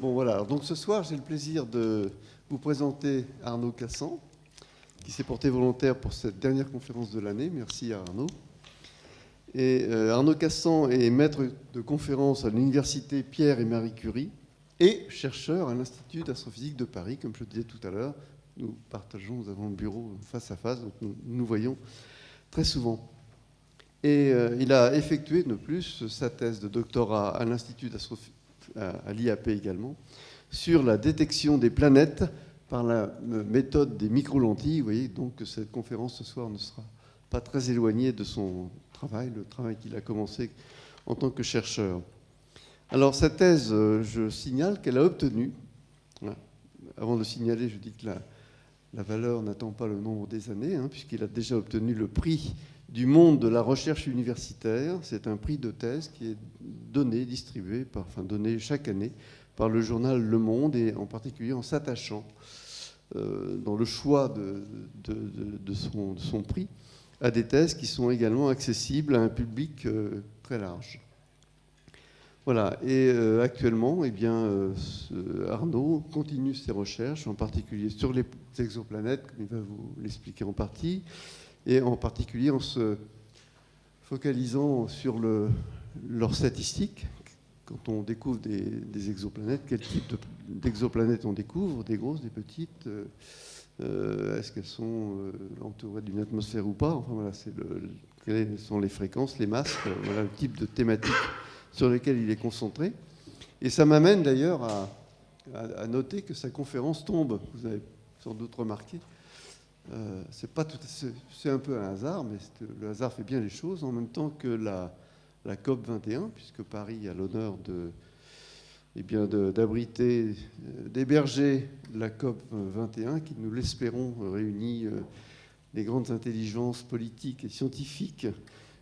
Bon voilà, alors, donc ce soir j'ai le plaisir de vous présenter Arnaud Cassan, qui s'est porté volontaire pour cette dernière conférence de l'année. Merci à Arnaud. Et Arnaud Cassan est maître de conférence à l'université Pierre et Marie Curie et chercheur à l'Institut d'astrophysique de Paris, comme je le disais tout à l'heure. Nous avons le bureau face à face, donc nous nous voyons très souvent. Et il a effectué de plus sa thèse de doctorat à l'Institut d'astrophysique, à l'IAP également, sur la détection des planètes par la méthode des micro-lentilles. Vous voyez donc que cette conférence ce soir ne sera pas très éloignée de son travail, le travail qu'il a commencé en tant que chercheur. Alors cette thèse, je signale qu'elle a obtenu, avant de signaler, je dis que la valeur n'attend pas le nombre des années, puisqu'il a déjà obtenu le prix du monde de la recherche universitaire. C'est un prix de thèse qui est donné, distribué, donné chaque année par le journal Le Monde, et en particulier en s'attachant dans le choix de son prix à des thèses qui sont également accessibles à un public très large. Voilà, et actuellement, Arnaud continue ses recherches, en particulier sur les exoplanètes, comme il va vous l'expliquer en partie, et en particulier en se focalisant sur leurs statistiques. Quand on découvre des exoplanètes, quel type d'exoplanètes on découvre? Des grosses, des petites? Est-ce qu'elles sont entourées d'une atmosphère ou pas? Enfin voilà, quelles sont les fréquences, les masses? Voilà le type de thématique sur lesquelles il est concentré. Et ça m'amène d'ailleurs à noter que sa conférence tombe. Vous avez sans doute remarqué. C'est un peu un hasard, mais le hasard fait bien les choses, en même temps que la COP 21, puisque Paris a l'honneur d'abriter, d'héberger la COP 21, qui, nous l'espérons, réunit les grandes intelligences politiques et scientifiques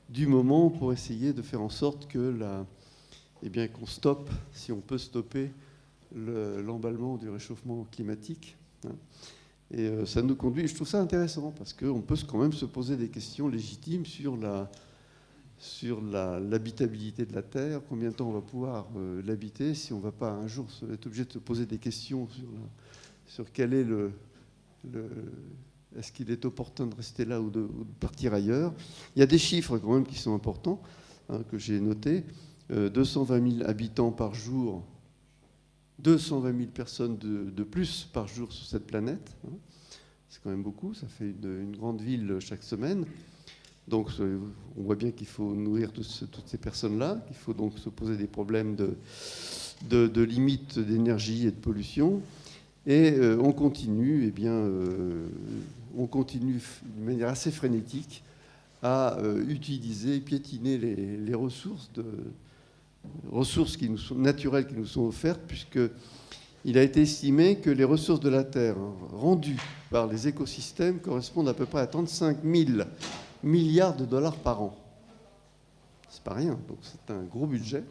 du moment pour essayer de faire en sorte qu'on stoppe, si on peut stopper, l'emballement du réchauffement climatique. Et ça nous conduit, je trouve ça intéressant, parce qu'on peut quand même se poser des questions légitimes sur l'habitabilité de la Terre, combien de temps on va pouvoir l'habiter, si on ne va pas un jour être obligé de se poser des questions sur quel est est-ce qu'il est opportun de rester là ou de partir ailleurs. Il y a des chiffres quand même qui sont importants, que j'ai notés. 220 000 habitants par jour, 220 000 personnes de plus par jour sur cette planète. C'est quand même beaucoup, ça fait une grande ville chaque semaine. Donc on voit bien qu'il faut nourrir toutes ces personnes-là, qu'il faut donc se poser des problèmes de limites d'énergie et de pollution. Et on continue d'une manière assez frénétique à utiliser, piétiner les ressources naturelles qui nous sont offertes, puisqu'il a été estimé que les ressources de la Terre rendues par les écosystèmes correspondent à peu près à 35 000 milliards de dollars par an. C'est pas rien, donc c'est un gros budget.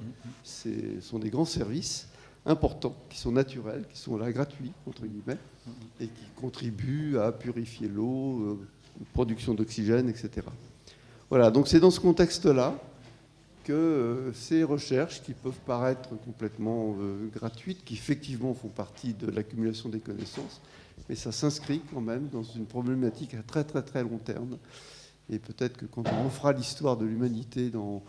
Ce sont des grands services importants, qui sont naturels, qui sont là gratuits, entre guillemets, et qui contribuent à purifier l'eau, production d'oxygène, etc. Voilà, donc c'est dans ce contexte-là que ces recherches, qui peuvent paraître complètement gratuites, qui effectivement font partie de l'accumulation des connaissances, mais ça s'inscrit quand même dans une problématique à très très très long terme. Et peut-être que quand on refera l'histoire de l'humanité dans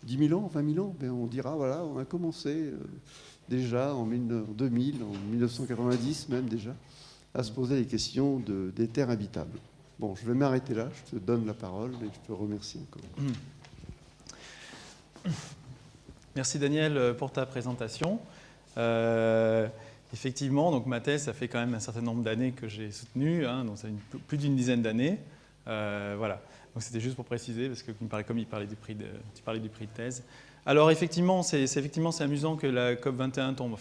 10 000 ans, 20 000 ans, on dira, voilà, on a commencé déjà en 2000, en 1990 même déjà, à se poser les questions des terres habitables. Bon, je vais m'arrêter là, je te donne la parole et je te remercie encore. Merci Daniel pour ta présentation. Effectivement, donc ma thèse, ça fait quand même un certain nombre d'années que j'ai soutenue, donc ça fait plus d'une dizaine d'années. Voilà. Donc c'était juste pour préciser, parce que tu parlais du prix de thèse. Alors effectivement, c'est amusant que la COP 21 tombe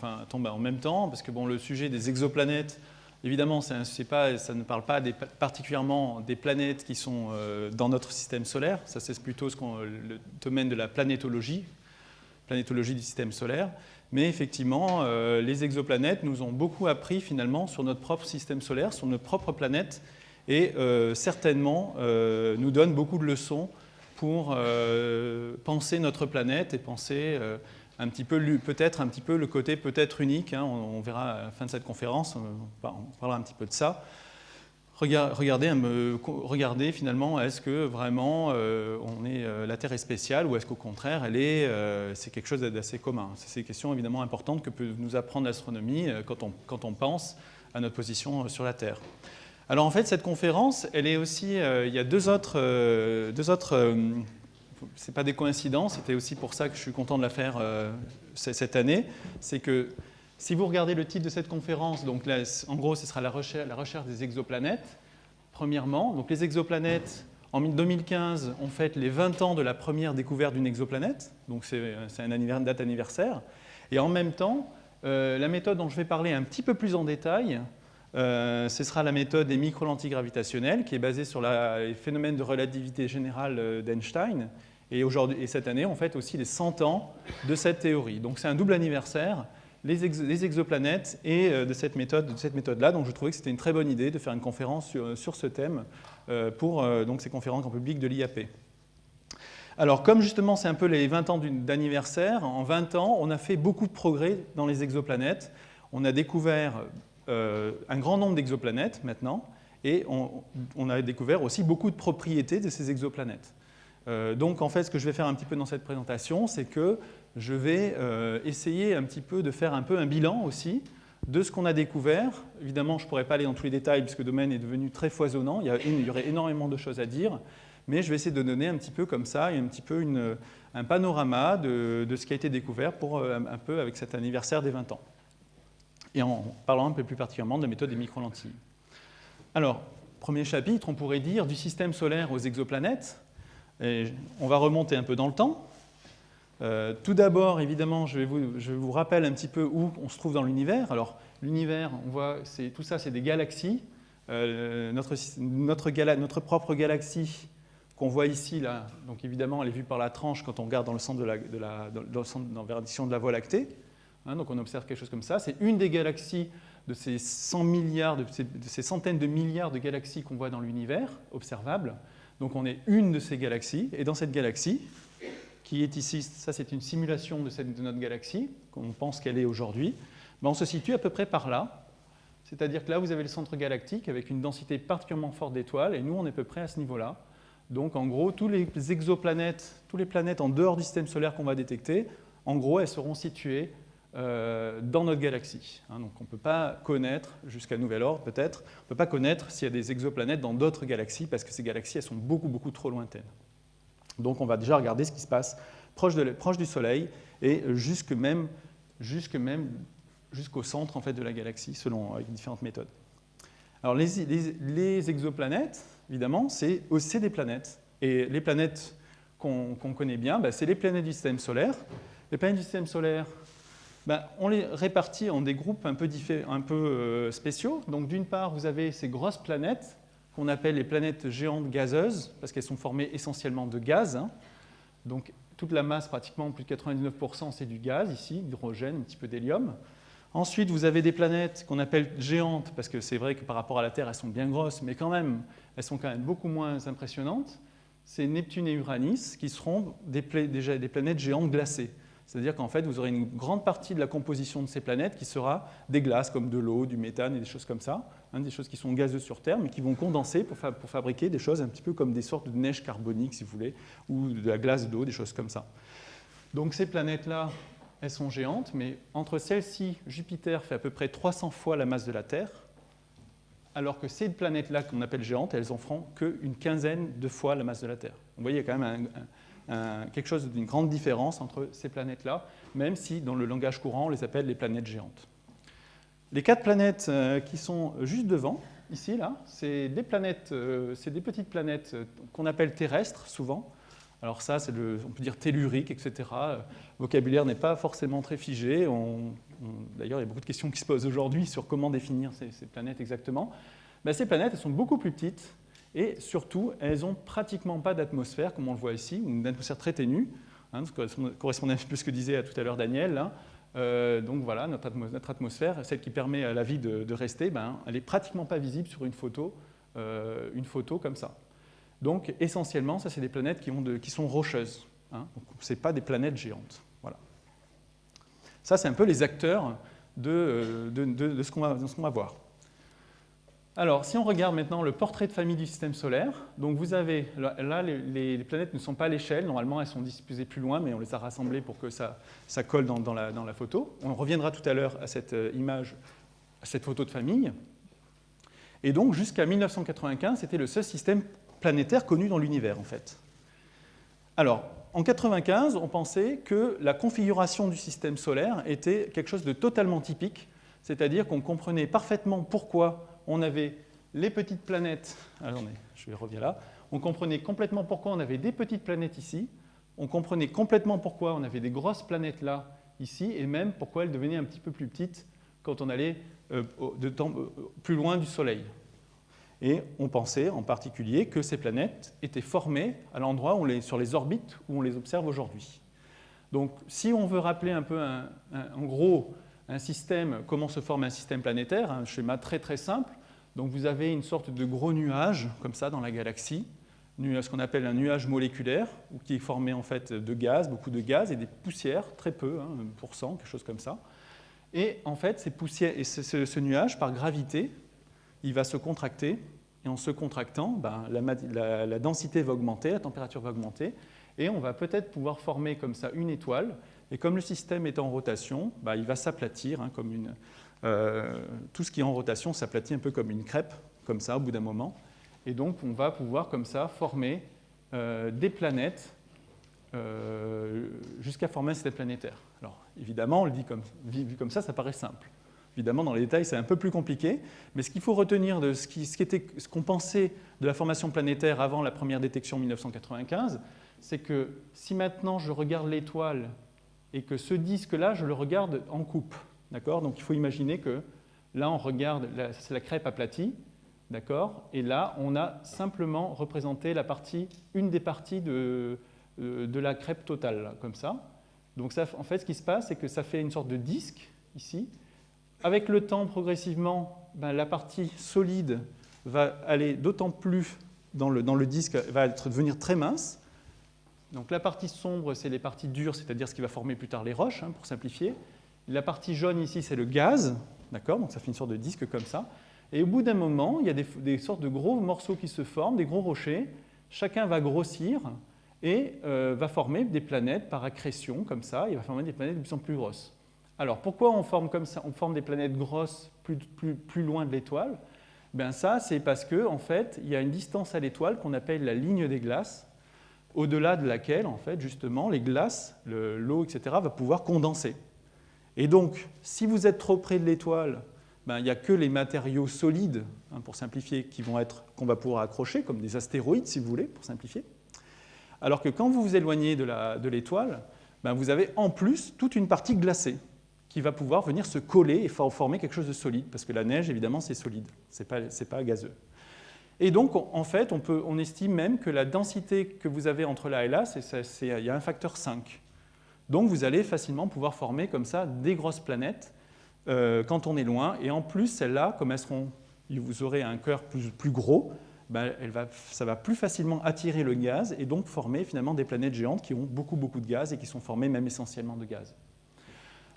en même temps, parce que le sujet des exoplanètes, évidemment, ça ne parle pas particulièrement des planètes qui sont dans notre système solaire. Ça, c'est plutôt le domaine de la planétologie du système solaire. Mais effectivement, les exoplanètes nous ont beaucoup appris finalement sur notre propre système solaire, sur notre propre planète, et certainement nous donnent beaucoup de leçons pour penser notre planète et penser peut-être un petit peu le côté peut-être unique, hein, on verra à la fin de cette conférence, on parlera un petit peu de ça. Regardez finalement, est-ce que vraiment la Terre est spéciale ou est-ce qu'au contraire, c'est quelque chose d'assez commun. C'est des questions évidemment importantes que peut nous apprendre l'astronomie quand on pense à notre position sur la Terre. Alors en fait, cette conférence, elle est aussi, il y a deux autres c'est pas des coïncidences, c'était aussi pour ça que je suis content de la faire cette année, c'est que si vous regardez le titre de cette conférence, donc là, en gros, ce sera la recherche des exoplanètes, premièrement. Donc les exoplanètes, en 2015, on fête les 20 ans de la première découverte d'une exoplanète, donc c'est une date anniversaire. Et en même temps, la méthode dont je vais parler un petit peu plus en détail, ce sera la méthode des microlentilles gravitationnelles, qui est basée sur les phénomènes de relativité générale d'Einstein. Et cette année, on fête aussi les 100 ans de cette théorie. Donc c'est un double anniversaire, les exoplanètes et de cette méthode-là. Donc je trouvais que c'était une très bonne idée de faire une conférence sur ce thème pour donc, ces conférences en public de l'IAP. Alors comme justement c'est un peu les 20 ans d'anniversaire, en 20 ans, on a fait beaucoup de progrès dans les exoplanètes. On a découvert un grand nombre d'exoplanètes maintenant, et on a découvert aussi beaucoup de propriétés de ces exoplanètes. Donc en fait, ce que je vais faire un petit peu dans cette présentation, c'est que je vais essayer un petit peu de faire un peu un bilan aussi de ce qu'on a découvert. Évidemment, je ne pourrais pas aller dans tous les détails puisque le domaine est devenu très foisonnant, il y aurait énormément de choses à dire, mais je vais essayer de donner un petit peu comme ça, un petit peu un panorama de ce qui a été découvert pour un peu avec cet anniversaire des 20 ans. Et en parlant un peu plus particulièrement de la méthode des microlentilles. Alors, premier chapitre, on pourrait dire du système solaire aux exoplanètes. Et on va remonter un peu dans le temps. Tout d'abord, évidemment, je vous rappelle un petit peu où on se trouve dans l'univers. Alors, l'univers, on voit, tout ça, c'est des galaxies. Notre propre galaxie qu'on voit ici, là, donc évidemment, elle est vue par la tranche quand on regarde dans le centre dans la direction de la Voie lactée. Hein, donc on observe quelque chose comme ça. C'est une des galaxies de ces 100 milliards, de ces centaines de milliards de galaxies qu'on voit dans l'univers, observables. Donc on est une de ces galaxies, et dans cette galaxie, qui est ici, ça c'est une simulation de notre galaxie, qu'on pense qu'elle est aujourd'hui, ben on se situe à peu près par là. C'est-à-dire que là, vous avez le centre galactique avec une densité particulièrement forte d'étoiles, et nous, on est à peu près à ce niveau-là. Donc en gros, tous les exoplanètes, toutes les planètes en dehors du système solaire qu'on va détecter, en gros, elles seront situées dans notre galaxie. Hein, donc on ne peut pas connaître, jusqu'à nouvel ordre peut-être, on ne peut pas connaître s'il y a des exoplanètes dans d'autres galaxies, parce que ces galaxies, elles sont beaucoup, beaucoup trop lointaines. Donc on va déjà regarder ce qui se passe proche du Soleil et jusqu'au centre en fait, de la galaxie, avec différentes méthodes. Alors les exoplanètes, évidemment, c'est des planètes. Et les planètes qu'on connaît bien, c'est les planètes du système solaire. Les planètes du système solaire, on les répartit en des groupes un peu spéciaux. Donc d'une part, vous avez ces grosses planètes qu'on appelle les planètes géantes gazeuses, parce qu'elles sont formées essentiellement de gaz. Hein. Donc toute la masse, pratiquement plus de 99%, c'est du gaz ici, hydrogène, un petit peu d'hélium. Ensuite, vous avez des planètes qu'on appelle géantes, parce que c'est vrai que par rapport à la Terre, elles sont bien grosses, mais quand même, elles sont quand même beaucoup moins impressionnantes. C'est Neptune et Uranus qui seront déjà des planètes géantes glacées. C'est-à-dire qu'en fait, vous aurez une grande partie de la composition de ces planètes qui sera des glaces, comme de l'eau, du méthane et des choses comme ça, hein, des choses qui sont gazeuses sur Terre, mais qui vont condenser pour fabriquer des choses un petit peu comme des sortes de neige carbonique, si vous voulez, ou de la glace d'eau, des choses comme ça. Donc ces planètes-là, elles sont géantes, mais entre celles-ci, Jupiter fait à peu près 300 fois la masse de la Terre, alors que ces planètes-là qu'on appelle géantes, elles en feront qu'une quinzaine de fois la masse de la Terre. Vous voyez, il y a quand même quelque chose d'une grande différence entre ces planètes-là, même si dans le langage courant, on les appelle les planètes géantes. Les 4 planètes qui sont juste devant, ici, là, c'est des petites planètes qu'on appelle terrestres, souvent. Alors ça, on peut dire tellurique, etc. Le vocabulaire n'est pas forcément très figé. D'ailleurs, il y a beaucoup de questions qui se posent aujourd'hui sur comment définir ces planètes exactement. Ces planètes, elles sont beaucoup plus petites. Et surtout, elles n'ont pratiquement pas d'atmosphère, comme on le voit ici, ou une atmosphère très ténue. Hein, ça correspondait un peu à ce que disait tout à l'heure Daniel. Hein. Donc voilà, notre atmosphère, celle qui permet à la vie de rester, elle n'est pratiquement pas visible sur une photo comme ça. Donc essentiellement, ça c'est des planètes qui sont rocheuses. Hein. Ce n'est pas des planètes géantes. Voilà. Ça, c'est un peu les acteurs de ce qu'on va voir. Alors, si on regarde maintenant le portrait de famille du système solaire, donc vous avez, là, les planètes ne sont pas à l'échelle, normalement elles sont disposées plus loin, mais on les a rassemblées pour que ça colle dans la photo. On reviendra tout à l'heure à cette image, à cette photo de famille. Et donc, jusqu'à 1995, c'était le seul système planétaire connu dans l'univers, en fait. Alors, en 1995, on pensait que la configuration du système solaire était quelque chose de totalement typique, c'est-à-dire qu'on comprenait parfaitement pourquoi on avait les petites planètes. Attendez, je reviens là. On comprenait complètement pourquoi on avait des petites planètes ici, on comprenait complètement pourquoi on avait des grosses planètes là, ici, et même pourquoi elles devenaient un petit peu plus petites quand on allait plus loin du Soleil. Et on pensait en particulier que ces planètes étaient formées à l'endroit sur les orbites où on les observe aujourd'hui. Donc, si on veut rappeler un peu, en gros, un système, comment se forme un système planétaire, un schéma très très simple. Donc, vous avez une sorte de gros nuage, comme ça, dans la galaxie, ce qu'on appelle un nuage moléculaire, qui est formé en fait de gaz, beaucoup de gaz, et des poussières, très peu, 1%, quelque chose comme ça. Et en fait, ces poussières, et ce nuage, par gravité, il va se contracter, et en se contractant, la densité va augmenter, la température va augmenter, et on va peut-être pouvoir former comme ça une étoile, et comme le système est en rotation, il va s'aplatir, comme tout ce qui est en rotation s'aplatit un peu comme une crêpe, comme ça, au bout d'un moment, et donc on va pouvoir comme ça former des planètes jusqu'à former un système planétaire. Alors évidemment, on le dit vu comme ça paraît simple. Évidemment, dans les détails, c'est un peu plus compliqué, mais ce qu'il faut retenir de ce qu'on pensait de la formation planétaire avant la première détection en 1995, c'est que si maintenant je regarde l'étoile et que ce disque-là, je le regarde en coupe, d'accord ? Donc il faut imaginer que là, on regarde, c'est la crêpe aplatie, d'accord ? Et là, on a simplement représenté une des parties de la crêpe totale, là, comme ça. Donc ça, en fait, ce qui se passe, c'est que ça fait une sorte de disque, ici. Avec le temps, progressivement, la partie solide va aller d'autant plus dans le disque, va devenir très mince. Donc la partie sombre, c'est les parties dures, c'est-à-dire ce qui va former plus tard les roches, pour simplifier. La partie jaune ici, c'est le gaz, d'accord ? Donc ça fait une sorte de disque comme ça. Et au bout d'un moment, il y a des sortes de gros morceaux qui se forment, des gros rochers. Chacun va grossir et va former des planètes par accrétion, comme ça. Il va former des planètes de plus en plus grosses. Alors, pourquoi on forme comme ça ? On forme des planètes grosses plus loin de l'étoile. Ça, c'est parce qu'en fait, il y a une distance à l'étoile qu'on appelle la ligne des glaces, au-delà de laquelle, en fait, justement, les glaces, l'eau, etc., va pouvoir condenser. Et donc, si vous êtes trop près de l'étoile, il n'y a que les matériaux solides, pour simplifier, qu'on va pouvoir accrocher, comme des astéroïdes, si vous voulez, pour simplifier. Alors que quand vous vous éloignez de l'étoile, vous avez en plus toute une partie glacée qui va pouvoir venir se coller et former quelque chose de solide, parce que la neige, évidemment, c'est solide, c'est pas gazeux. Et donc, en fait, on estime même que la densité que vous avez entre là et là, il y a un facteur 5. Donc, vous allez facilement pouvoir former comme ça des grosses planètes quand on est loin. Et en plus, celles-là, comme vous aurez un cœur plus gros, ça va plus facilement attirer le gaz et donc former finalement des planètes géantes qui ont beaucoup de gaz et qui sont formées même essentiellement de gaz.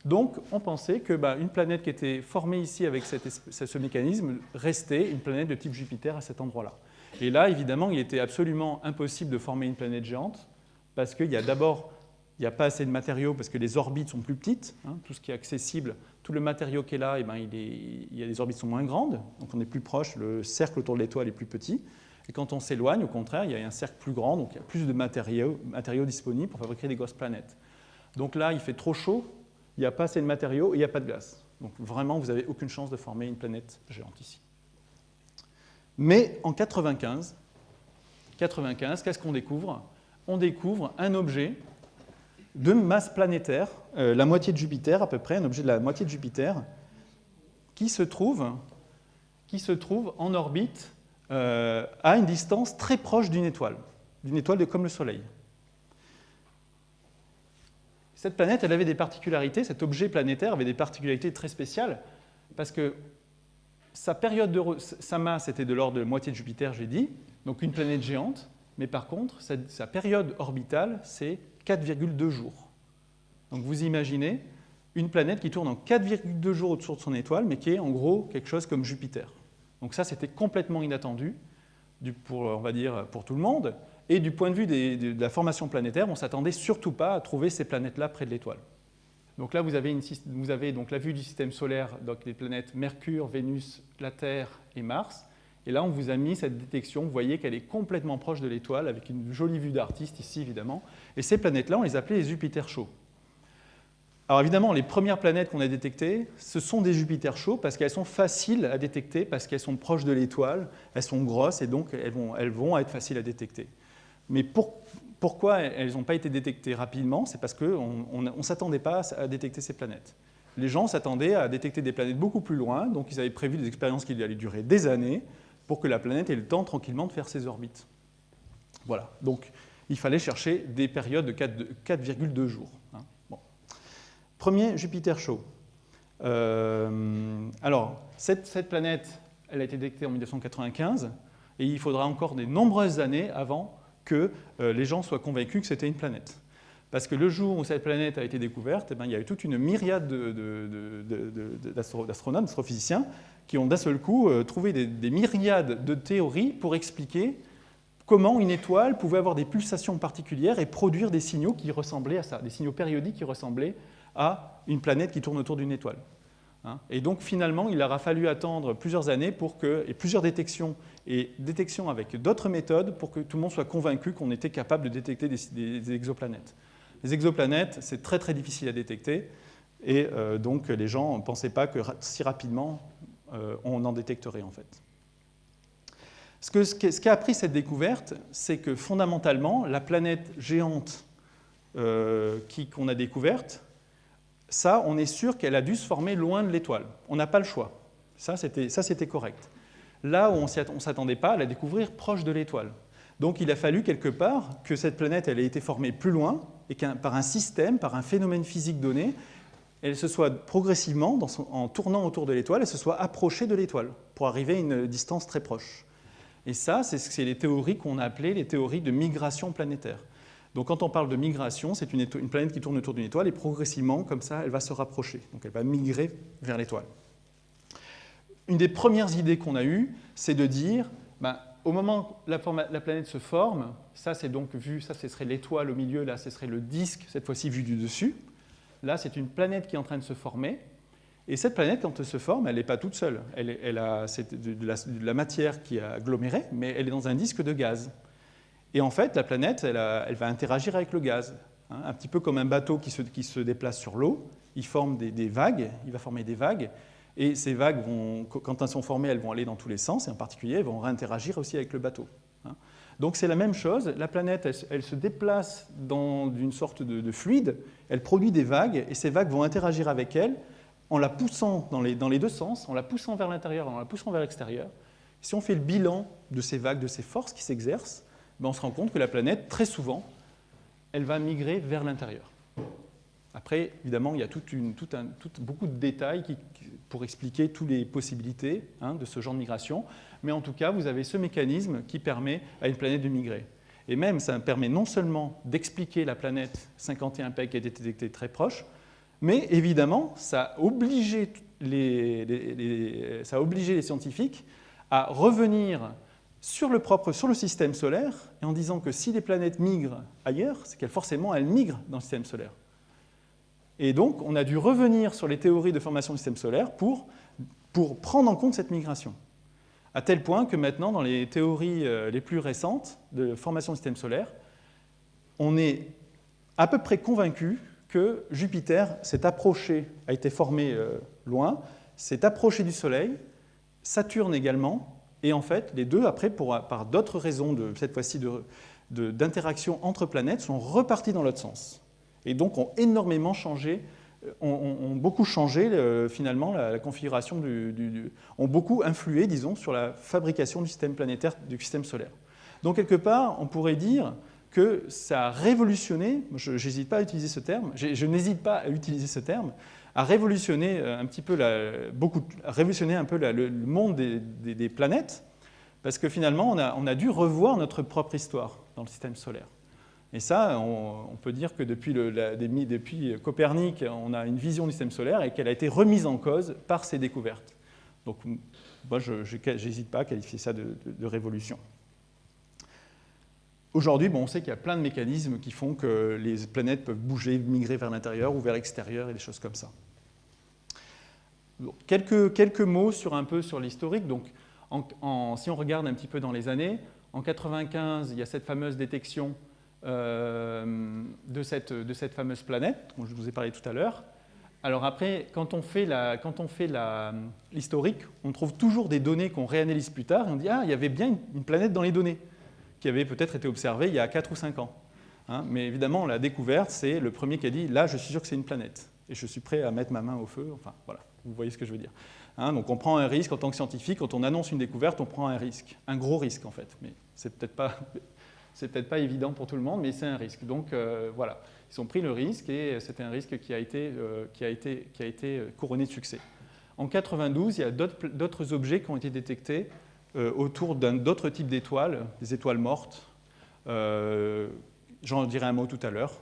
Donc, on pensait qu'une planète qui était formée ici avec ce mécanisme restait une planète de type Jupiter à cet endroit-là. Et là, évidemment, il était absolument impossible de former une planète géante parce qu'il y a d'abord, il n'y a pas assez de matériaux parce que les orbites sont plus petites. Tout ce qui est accessible, tout le matériau qui est là, les orbites sont moins grandes, donc on est plus proche, le cercle autour de l'étoile est plus petit. Et quand on s'éloigne, au contraire, il y a un cercle plus grand, donc il y a plus de matériaux disponibles pour fabriquer des grosses planètes. Donc là, il fait trop chaud. Il n'y a pas assez de matériaux et il n'y a pas de glace. Donc vraiment, vous n'avez aucune chance de former une planète géante ici. Mais en 1995, qu'est-ce qu'on découvre ? On découvre un objet de masse planétaire, la moitié de Jupiter à peu près, un objet de la moitié de Jupiter, qui se trouve en orbite à une distance très proche d'une étoile comme le Soleil. Cette planète, elle avait des particularités, cet objet planétaire avait des particularités très spéciales, parce que sa masse était de l'ordre de la moitié de Jupiter, j'ai dit, donc une planète géante, mais par contre, sa période orbitale, c'est 4,2 jours. Donc vous imaginez, une planète qui tourne en 4,2 jours autour de son étoile, mais qui est en gros quelque chose comme Jupiter. Donc ça, c'était complètement inattendu, on va dire, pour tout le monde. Et du point de vue de la formation planétaire, on ne s'attendait surtout pas à trouver ces planètes-là près de l'étoile. Donc là, vous avez donc la vue du système solaire, donc les planètes Mercure, Vénus, la Terre et Mars. Et là, on vous a mis cette détection. Vous voyez qu'elle est complètement proche de l'étoile, avec une jolie vue d'artiste ici, évidemment. Et ces planètes-là, on les appelait les Jupiters chauds. Alors évidemment, les premières planètes qu'on a détectées, ce sont des Jupiters chauds parce qu'elles sont faciles à détecter, parce qu'elles sont proches de l'étoile, elles sont grosses et donc elles vont être faciles à détecter. Mais pourquoi elles n'ont pas été détectées rapidement? C'est parce qu'on ne s'attendait pas à détecter ces planètes. Les gens s'attendaient à détecter des planètes beaucoup plus loin, donc ils avaient prévu des expériences qui allaient durer des années pour que la planète ait le temps tranquillement de faire ses orbites. Voilà, donc il fallait chercher des périodes de 4,2 jours. Bon. Premier Jupiter chaud. Alors, cette planète, elle a été détectée en 1995, et il faudra encore de nombreuses années avant que les gens soient convaincus que c'était une planète. Parce que le jour où cette planète a été découverte, eh bien, il y a eu toute une myriade d'astronomes, d'astrophysiciens, qui ont d'un seul coup trouvé des myriades de théories pour expliquer comment une étoile pouvait avoir des pulsations particulières et produire des signaux qui ressemblaient à ça, des signaux périodiques qui ressemblaient à une planète qui tourne autour d'une étoile. Et donc finalement, il aura fallu attendre plusieurs années et plusieurs détections avec d'autres méthodes pour que tout le monde soit convaincu qu'on était capable de détecter des exoplanètes. Les exoplanètes, c'est très très difficile à détecter et donc les gens ne pensaient pas que si rapidement on en détecterait en fait. Ce qu'a appris cette découverte, c'est que fondamentalement, la planète géante qu'on a découverte, ça, on est sûr qu'elle a dû se former loin de l'étoile. On n'a pas le choix. Ça, c'était correct. Là où on ne s'attendait pas à la découvrir proche de l'étoile. Donc, il a fallu quelque part que cette planète elle ait été formée plus loin et par un système, par un phénomène physique donné, elle se soit progressivement, en tournant autour de l'étoile, elle se soit approchée de l'étoile pour arriver à une distance très proche. Et ça, c'est les théories qu'on a appelées les théories de migration planétaire. Donc quand on parle de migration, c'est une planète qui tourne autour d'une étoile et progressivement, comme ça, elle va se rapprocher. Donc elle va migrer vers l'étoile. Une des premières idées qu'on a eues, c'est de dire, au moment où la planète se forme, ça c'est donc vu, ça ce serait l'étoile au milieu, là ce serait le disque, cette fois-ci vu du dessus. Là c'est une planète qui est en train de se former. Et cette planète, quand elle se forme, elle n'est pas toute seule. C'est de la matière qui est agglomérée, mais elle est dans un disque de gaz. Et en fait, la planète, elle va interagir avec le gaz. Un petit peu comme un bateau qui se déplace sur l'eau. Il forme des vagues, il va former des vagues. Et ces vagues, quand elles sont formées, elles vont aller dans tous les sens. Et en particulier, elles vont réinteragir aussi avec le bateau. Donc c'est la même chose. La planète, elle se déplace dans une sorte de fluide. Elle produit des vagues. Et ces vagues vont interagir avec elle en la poussant dans les deux sens, en la poussant vers l'intérieur, en la poussant vers l'extérieur. Si on fait le bilan de ces vagues, de ces forces qui s'exercent, on se rend compte que la planète, très souvent, elle va migrer vers l'intérieur. Après, évidemment, il y a beaucoup de détails pour expliquer toutes les possibilités de ce genre de migration. Mais en tout cas, vous avez ce mécanisme qui permet à une planète de migrer. Et même, ça permet non seulement d'expliquer la planète 51 Peg qui a été détectée très proche, mais évidemment, ça a obligé les scientifiques à revenir sur le système solaire, et en disant que si les planètes migrent ailleurs, c'est qu'elles migrent dans le système solaire. Et donc, on a dû revenir sur les théories de formation du système solaire pour prendre en compte cette migration. À tel point que maintenant, dans les théories les plus récentes de formation du système solaire, on est à peu près convaincu que Jupiter s'est approché, a été formé loin, s'est approché du Soleil, Saturne également, et en fait, les deux, après, par d'autres raisons, cette fois-ci d'interaction entre planètes, sont repartis dans l'autre sens. Et donc ont énormément changé, ont beaucoup changé finalement la configuration ont beaucoup influé, disons, sur la fabrication du système planétaire, du système solaire. Donc quelque part, on pourrait dire que ça a révolutionné, je n'hésite pas à utiliser ce terme, a révolutionné un petit peu le monde des planètes, parce que finalement, on a dû revoir notre propre histoire dans le système solaire. Et ça, on peut dire que depuis Copernic, on a une vision du système solaire et qu'elle a été remise en cause par ces découvertes. Donc, moi, je n'hésite pas à qualifier ça de révolution. Aujourd'hui, on sait qu'il y a plein de mécanismes qui font que les planètes peuvent bouger, migrer vers l'intérieur ou vers l'extérieur et des choses comme ça. Donc, quelques mots un peu sur l'historique. Donc, si on regarde un petit peu dans les années, en 1995, il y a cette fameuse détection de cette fameuse planète dont je vous ai parlé tout à l'heure. Alors après, quand on fait l'historique, on trouve toujours des données qu'on réanalyse plus tard et on dit « Ah, il y avait bien une planète dans les données qui avait peut-être été observée il y a 4 ou 5 ans. Hein, mais évidemment, la découverte, c'est le premier qui a dit « Là, je suis sûr que c'est une planète et je suis prêt à mettre ma main au feu. » Enfin, voilà, vous voyez ce que je veux dire. Hein, donc on prend un risque en tant que scientifique. Quand on annonce une découverte, on prend un risque. Un gros risque, en fait. Mais c'est peut-être pas évident pour tout le monde, mais c'est un risque. Donc voilà, ils ont pris le risque et c'était un risque qui a été couronné de succès. En 1992, il y a d'autres objets qui ont été détectés autour d'autres types d'étoiles, des étoiles mortes. J'en dirai un mot tout à l'heure.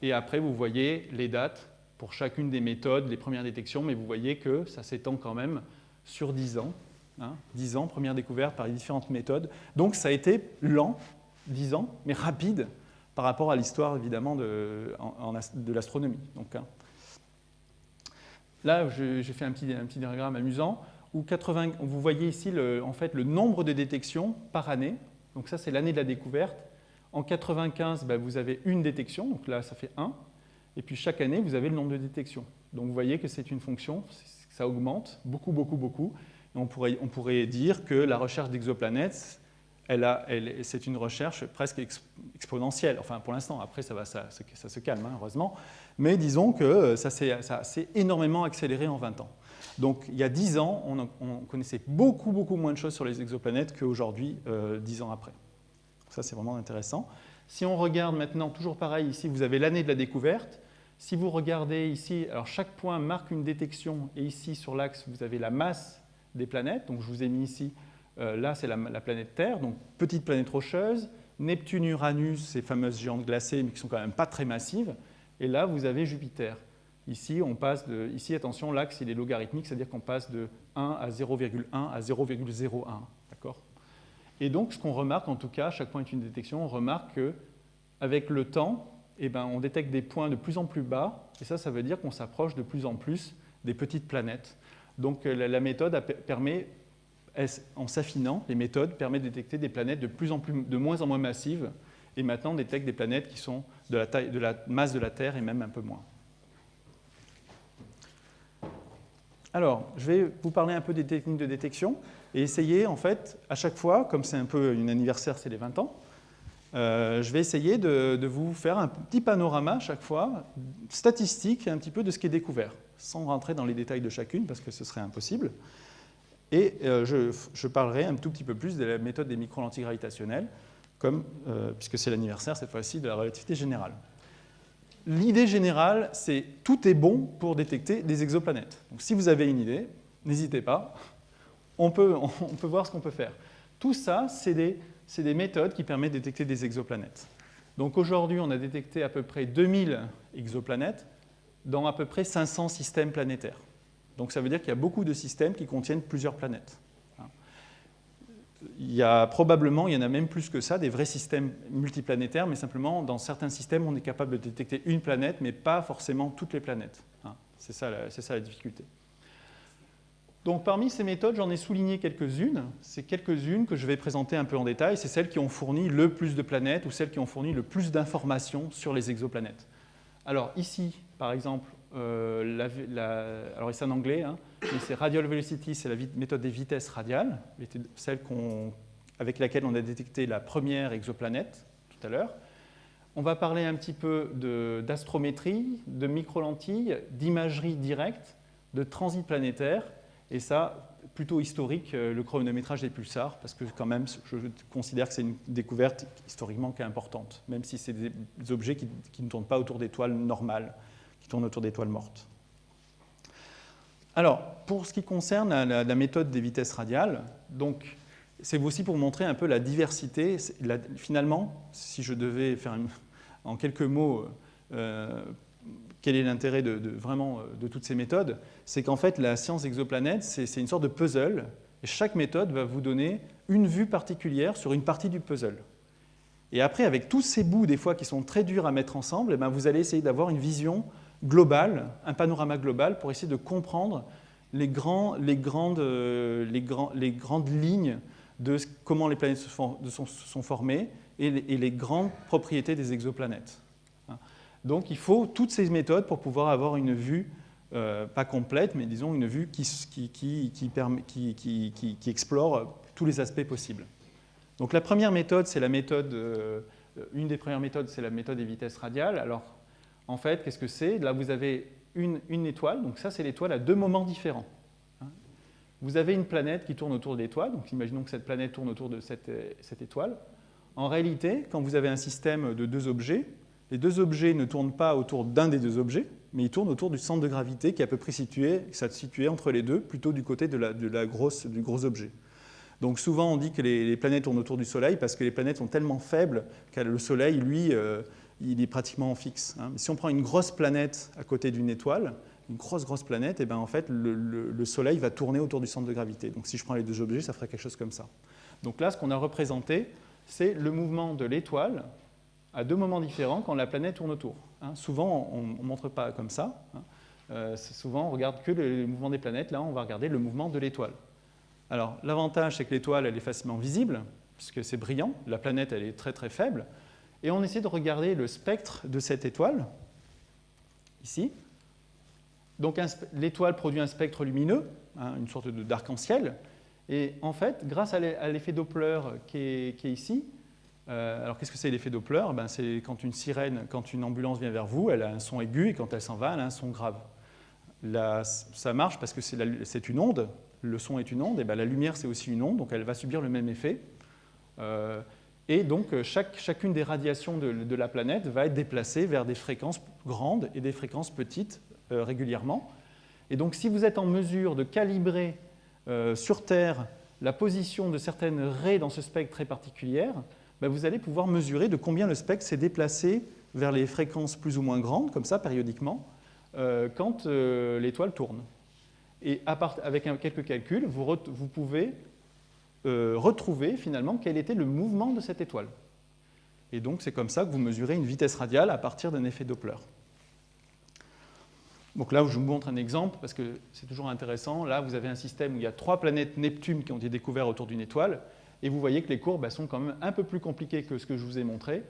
Et après, vous voyez les dates pour chacune des méthodes, les premières détections, mais vous voyez que ça s'étend quand même sur 10 ans. Hein, 10 ans, première découverte par les différentes méthodes. Donc ça a été lent, 10 ans, mais rapide par rapport à l'histoire, évidemment, de l'astronomie. Donc, hein. Là, j'ai fait un petit diagramme amusant, où vous voyez ici en fait, le nombre de détections par année. Donc ça, c'est l'année de la découverte. En 1995, vous avez une détection, donc là, ça fait 1. Et puis chaque année, vous avez le nombre de détections. Donc vous voyez que c'est une fonction, ça augmente beaucoup, beaucoup, beaucoup. Et on pourrait dire que la recherche d'exoplanètes, c'est une recherche presque exponentielle. Enfin, pour l'instant, après, ça se calme, hein, heureusement. Mais disons que ça s'est énormément accéléré en 20 ans. Donc, il y a 10 ans, on connaissait beaucoup, beaucoup moins de choses sur les exoplanètes qu'aujourd'hui, 10 ans après. Ça, c'est vraiment intéressant. Si on regarde maintenant, toujours pareil, ici, vous avez l'année de la découverte. Si vous regardez ici, alors chaque point marque une détection, et ici, sur l'axe, vous avez la masse des planètes. Donc, je vous ai mis ici, là, c'est la planète Terre, donc petite planète rocheuse. Neptune, Uranus, ces fameuses géantes glacées, mais qui ne sont quand même pas très massives. Et là, vous avez Jupiter. Ici, ici, attention, l'axe, il est logarithmique, c'est-à-dire qu'on passe de 1 à 0,1 à 0,01. D'accord ? Et donc, ce qu'on remarque, en tout cas, chaque point est une détection, on remarque qu'avec le temps, on détecte des points de plus en plus bas, et ça veut dire qu'on s'approche de plus en plus des petites planètes. Donc, la méthode permet, en s'affinant, les méthodes permettent de détecter des planètes de moins en moins massives, et maintenant, on détecte des planètes qui sont de la masse de la Terre et même un peu moins. Alors, je vais vous parler un peu des techniques de détection et essayer, en fait, à chaque fois, comme c'est un peu un anniversaire, c'est les 20 ans, je vais essayer de vous faire un petit panorama, à chaque fois, statistique, un petit peu de ce qui est découvert, sans rentrer dans les détails de chacune, parce que ce serait impossible. Et je parlerai un tout petit peu plus de la méthode des micro-lentilles gravitationnelles, puisque c'est l'anniversaire, cette fois-ci, de la relativité générale. L'idée générale, c'est tout est bon pour détecter des exoplanètes. Donc, si vous avez une idée, n'hésitez pas, on peut voir ce qu'on peut faire. Tout ça, c'est des méthodes qui permettent de détecter des exoplanètes. Donc aujourd'hui, on a détecté à peu près 2000 exoplanètes dans à peu près 500 systèmes planétaires. Donc ça veut dire qu'il y a beaucoup de systèmes qui contiennent plusieurs planètes. Il y en a même plus que ça, des vrais systèmes multiplanétaires, mais simplement, dans certains systèmes, on est capable de détecter une planète, mais pas forcément toutes les planètes. C'est ça la difficulté. Donc, parmi ces méthodes, j'en ai souligné quelques-unes. C'est quelques-unes que je vais présenter un peu en détail. C'est celles qui ont fourni le plus de planètes ou celles qui ont fourni le plus d'informations sur les exoplanètes. Alors, ici, par exemple, alors c'est en anglais, hein, mais c'est Radial Velocity, c'est la méthode des vitesses radiales, celle avec laquelle on a détecté la première exoplanète tout à l'heure. On va parler un petit peu d'astrométrie, de microlentilles, d'imagerie directe, de transit planétaire, et ça, plutôt historique, le chronométrage des pulsars, parce que quand même, je considère que c'est une découverte historiquement qui est importante, même si c'est des objets qui ne tournent pas autour d'étoiles normales, qui tournent autour d'étoiles mortes. Alors, pour ce qui concerne la méthode des vitesses radiales, donc, c'est aussi pour montrer un peu la diversité. Finalement, si je devais faire en quelques mots, quel est l'intérêt vraiment de toutes ces méthodes? C'est qu'en fait, la science exoplanète, c'est une sorte de puzzle, et chaque méthode va vous donner une vue particulière sur une partie du puzzle. Et après, avec tous ces bouts, des fois, qui sont très durs à mettre ensemble, eh bien, vous allez essayer d'avoir une vision globale, un panorama global, pour essayer de comprendre les grandes lignes de comment les planètes se sont formées et les grandes propriétés des exoplanètes. Donc il faut toutes ces méthodes pour pouvoir avoir une vue, pas complète, mais disons une vue qui explore tous les aspects possibles. Donc la première méthode, c'est la méthode, une des premières méthodes, c'est la méthode des vitesses radiales. Alors en fait, qu'est-ce que c'est? Là, vous avez une étoile, donc ça c'est l'étoile à deux moments différents. Vous avez une planète qui tourne autour de l'étoile, donc imaginons que cette planète tourne autour de cette étoile. En réalité, quand vous avez un système de deux objets, les deux objets ne tournent pas autour d'un des deux objets, mais ils tournent autour du centre de gravité qui est à peu près situé entre les deux, plutôt du côté du gros objet. Donc souvent on dit que les planètes tournent autour du Soleil parce que les planètes sont tellement faibles que le Soleil, lui, il est pratiquement fixe. Mais si on prend une grosse planète à côté d'une étoile, une grosse planète, et bien en fait le Soleil va tourner autour du centre de gravité. Donc si je prends les deux objets, ça ferait quelque chose comme ça. Donc là, ce qu'on a représenté, c'est le mouvement de l'étoile à deux moments différents quand la planète tourne autour. Souvent, on ne montre pas comme ça. Souvent, on ne regarde que le mouvement des planètes. Là, on va regarder le mouvement de l'étoile. Alors, l'avantage, c'est que l'étoile, elle est facilement visible, puisque c'est brillant. La planète, elle est très, très faible. Et on essaie de regarder le spectre de cette étoile, ici. Donc, l'étoile produit un spectre lumineux, une sorte d'arc-en-ciel. Et en fait, grâce à l'effet Doppler qui est ici, alors qu'est-ce que c'est l'effet Doppler? C'est quand une ambulance vient vers vous, elle a un son aigu, et quand elle s'en va, elle a un son grave. Là, ça marche parce que c'est une onde, le son est une onde, et la lumière c'est aussi une onde, donc elle va subir le même effet. Et donc chacune des radiations de la planète va être déplacée vers des fréquences grandes et des fréquences petites régulièrement. Et donc si vous êtes en mesure de calibrer sur Terre la position de certaines raies dans ce spectre très particulière, vous allez pouvoir mesurer de combien le spectre s'est déplacé vers les fréquences plus ou moins grandes, comme ça, périodiquement, quand l'étoile tourne. Et avec quelques calculs, vous pouvez retrouver finalement quel était le mouvement de cette étoile. Et donc, c'est comme ça que vous mesurez une vitesse radiale à partir d'un effet Doppler. Donc là, je vous montre un exemple, parce que c'est toujours intéressant. Là, vous avez un système où il y a 3 planètes Neptune qui ont été découvertes autour d'une étoile. Et vous voyez que les courbes sont quand même un peu plus compliquées que ce que je vous ai montré,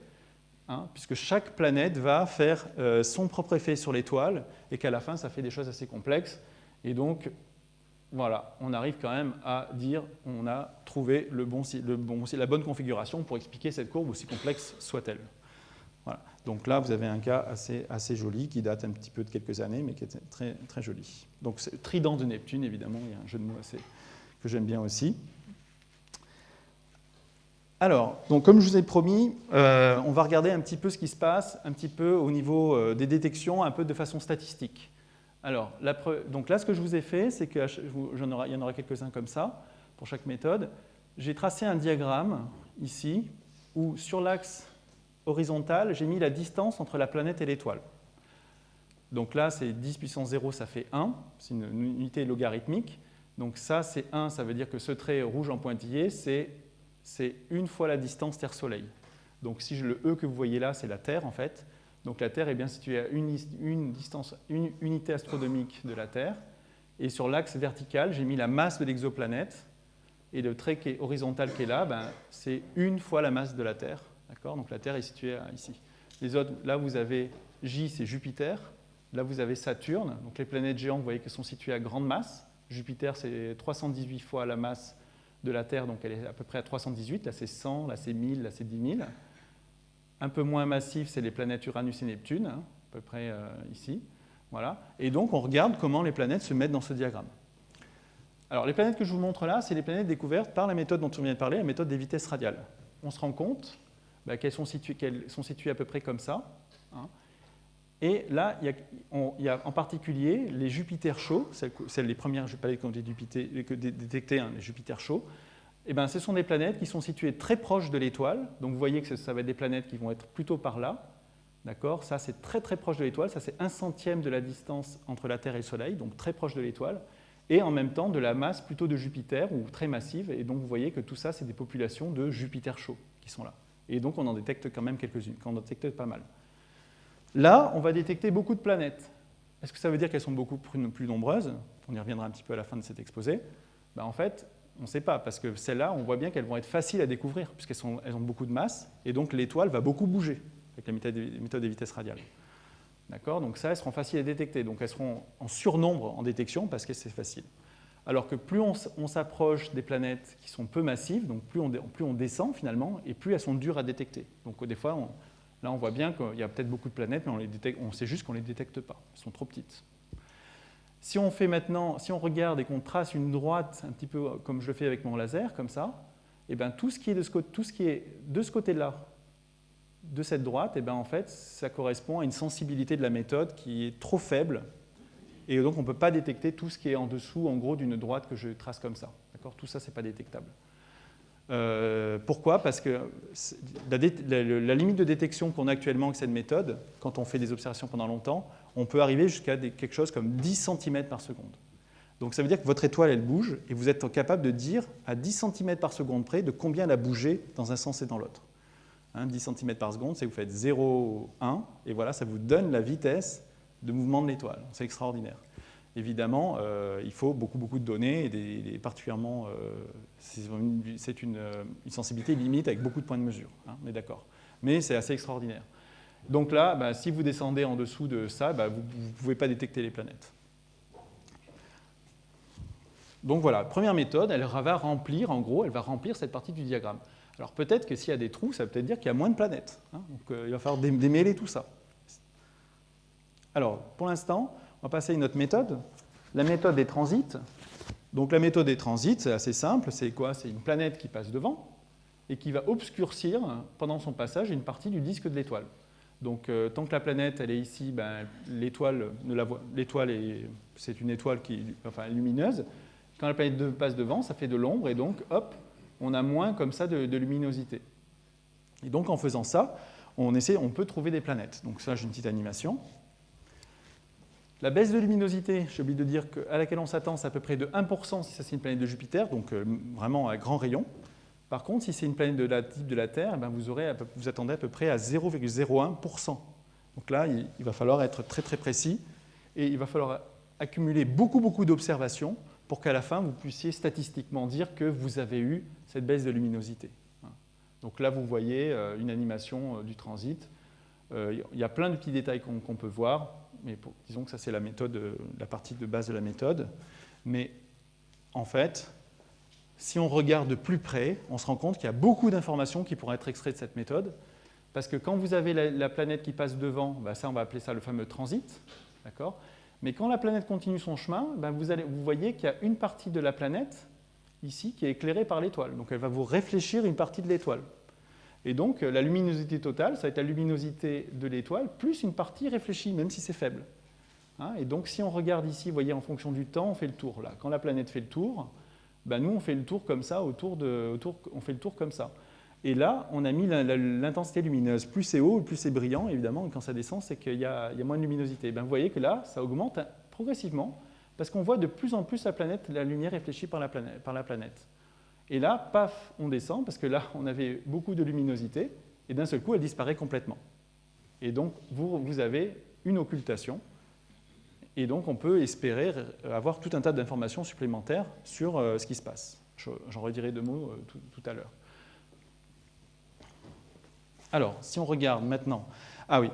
puisque chaque planète va faire son propre effet sur l'étoile, et qu'à la fin, ça fait des choses assez complexes. Et donc, voilà, on arrive quand même à dire qu'on a trouvé la bonne configuration pour expliquer cette courbe, aussi complexe soit-elle. Voilà. Donc là, vous avez un cas assez joli, qui date un petit peu de quelques années, mais qui est très, très joli. Donc, trident de Neptune, évidemment, il y a un jeu de mots que j'aime bien aussi. Alors, donc comme je vous ai promis, on va regarder un petit peu ce qui se passe, un petit peu au niveau des détections, un peu de façon statistique. Alors, donc là, ce que je vous ai fait, c'est qu'il y en aura quelques-uns comme ça, pour chaque méthode. J'ai tracé un diagramme, ici, où sur l'axe horizontal, j'ai mis la distance entre la planète et l'étoile. Donc là, c'est 10 puissance 0, ça fait 1, c'est une unité logarithmique. Donc ça, c'est 1, ça veut dire que ce trait rouge en pointillé, c'est une fois la distance Terre-Soleil. Donc si le E que vous voyez là, c'est la Terre en fait. Donc la Terre est bien située à une unité astronomique de la Terre. Et sur l'axe vertical, j'ai mis la masse de l'exoplanète. Et le trait qui est horizontal qui est là, c'est une fois la masse de la Terre. Donc la Terre est située ici. Les autres, là vous avez J, c'est Jupiter. Là vous avez Saturne. Donc les planètes géantes, vous voyez qu'elles sont situées à grande masse. Jupiter, c'est 318 fois la masse de la Terre, donc elle est à peu près à 318, là c'est 100, là c'est 1000, là c'est 10 000. Un peu moins massif, c'est les planètes Uranus et Neptune, à peu près ici. Voilà. Et donc on regarde comment les planètes se mettent dans ce diagramme. Alors les planètes que je vous montre là, c'est les planètes découvertes par la méthode dont on vient de parler, la méthode des vitesses radiales. On se rend compte qu'elles sont situées à peu près comme ça. Et là, il y a en particulier les Jupiters chauds, celles les premières planètes qui ont été détectées, les Jupiters chauds. Ce sont des planètes qui sont situées très proches de l'étoile. Donc vous voyez que ça va être des planètes qui vont être plutôt par là. D'accord? Ça, c'est très très proche de l'étoile. Ça, c'est 1/100 de la distance entre la Terre et le Soleil, donc très proche de l'étoile. Et en même temps, de la masse plutôt de Jupiter, ou très massive. Et donc, vous voyez que tout ça, c'est des populations de Jupiter chaud qui sont là. Et donc, on en détecte quand même quelques-unes, on en détecte pas mal. Là, on va détecter beaucoup de planètes. Est-ce que ça veut dire qu'elles sont beaucoup plus nombreuses? On y reviendra un petit peu à la fin de cet exposé. Ben, en fait, on ne sait pas, parce que celles-là, on voit bien qu'elles vont être faciles à découvrir, puisqu'elles ont beaucoup de masse, et donc l'étoile va beaucoup bouger avec la méthode des vitesses radiales. D'accord? Donc ça, elles seront faciles à détecter. Donc elles seront en surnombre en détection, parce que c'est facile. Alors que plus on s'approche des planètes qui sont peu massives, donc plus on descend finalement, et plus elles sont dures à détecter. Donc des fois, là on voit bien qu'il y a peut-être beaucoup de planètes, mais on sait juste qu'on ne les détecte pas. Elles sont trop petites. Si on regarde et qu'on trace une droite, un petit peu comme je le fais avec mon laser, comme ça, et bien tout ce qui est de ce côté-là, de cette droite, et bien en fait, ça correspond à une sensibilité de la méthode qui est trop faible, et donc on ne peut pas détecter tout ce qui est en dessous, en gros, d'une droite que je trace comme ça. Tout ça, ce n'est pas détectable. Pourquoi? Parce que la limite de détection qu'on a actuellement avec cette méthode, quand on fait des observations pendant longtemps, on peut arriver jusqu'à quelque chose comme 10 cm par seconde. Donc ça veut dire que votre étoile, elle bouge, et vous êtes capable de dire à 10 cm par seconde près de combien elle a bougé dans un sens et dans l'autre. 10 cm par seconde, c'est que vous faites 0, 1, et voilà, ça vous donne la vitesse de mouvement de l'étoile. C'est extraordinaire. Évidemment, il faut beaucoup de données, et particulièrement, c'est une sensibilité limite avec beaucoup de points de mesure, on est d'accord. Mais c'est assez extraordinaire. Donc là, si vous descendez en dessous de ça, vous ne pouvez pas détecter les planètes. Donc voilà, première méthode, elle va remplir cette partie du diagramme. Alors peut-être que s'il y a des trous, ça veut peut-être dire qu'il y a moins de planètes. Donc il va falloir démêler tout ça. Alors, pour l'instant, on va passer à une autre méthode, la méthode des transits. Donc la méthode des transits, c'est assez simple, c'est quoi? C'est une planète qui passe devant et qui va obscurcir pendant son passage une partie du disque de l'étoile. Donc tant que la planète elle est ici, l'étoile c'est une étoile lumineuse. Quand la planète passe devant, ça fait de l'ombre et donc hop, on a moins comme ça de luminosité. Et donc en faisant ça, on peut trouver des planètes. Donc ça, j'ai une petite animation. La baisse de luminosité, j'ai oublié de dire à laquelle on s'attend, c'est à peu près de 1% si ça c'est une planète de Jupiter, donc vraiment à grand rayon. Par contre, si c'est une planète de type de la Terre, vous attendez à peu près à 0,01%. Donc là, il va falloir être très très précis et il va falloir accumuler beaucoup d'observations pour qu'à la fin, vous puissiez statistiquement dire que vous avez eu cette baisse de luminosité. Donc là, vous voyez une animation du transit. Il y a plein de petits détails qu'on peut voir, mais disons que ça, c'est la partie de base de la méthode. Mais en fait, si on regarde de plus près, on se rend compte qu'il y a beaucoup d'informations qui pourraient être extraites de cette méthode, parce que quand vous avez la planète qui passe devant, ça, on va appeler ça le fameux transit, d'accord ? Mais quand la planète continue son chemin, vous voyez qu'il y a une partie de la planète, ici, qui est éclairée par l'étoile. Donc elle va vous réfléchir une partie de l'étoile. Et donc la luminosité totale, ça va être la luminosité de l'étoile, plus une partie réfléchie, même si c'est faible. Et donc si on regarde ici, vous voyez, en fonction du temps, on fait le tour. Là. Quand la planète fait le tour, nous, on fait le tour comme ça, on fait le tour comme ça. Et là, on a mis l'intensité lumineuse. Plus c'est haut, plus c'est brillant, évidemment. Et quand ça descend, c'est qu'il y a moins de luminosité. Vous voyez que là, ça augmente progressivement, parce qu'on voit de plus en plus la lumière réfléchie par la planète. Et là, paf, on descend, parce que là, on avait beaucoup de luminosité, et d'un seul coup, elle disparaît complètement. Et donc, vous avez une occultation, et donc on peut espérer avoir tout un tas d'informations supplémentaires sur ce qui se passe. J'en redirai 2 mots tout à l'heure. Alors, si on regarde maintenant... Ah oui,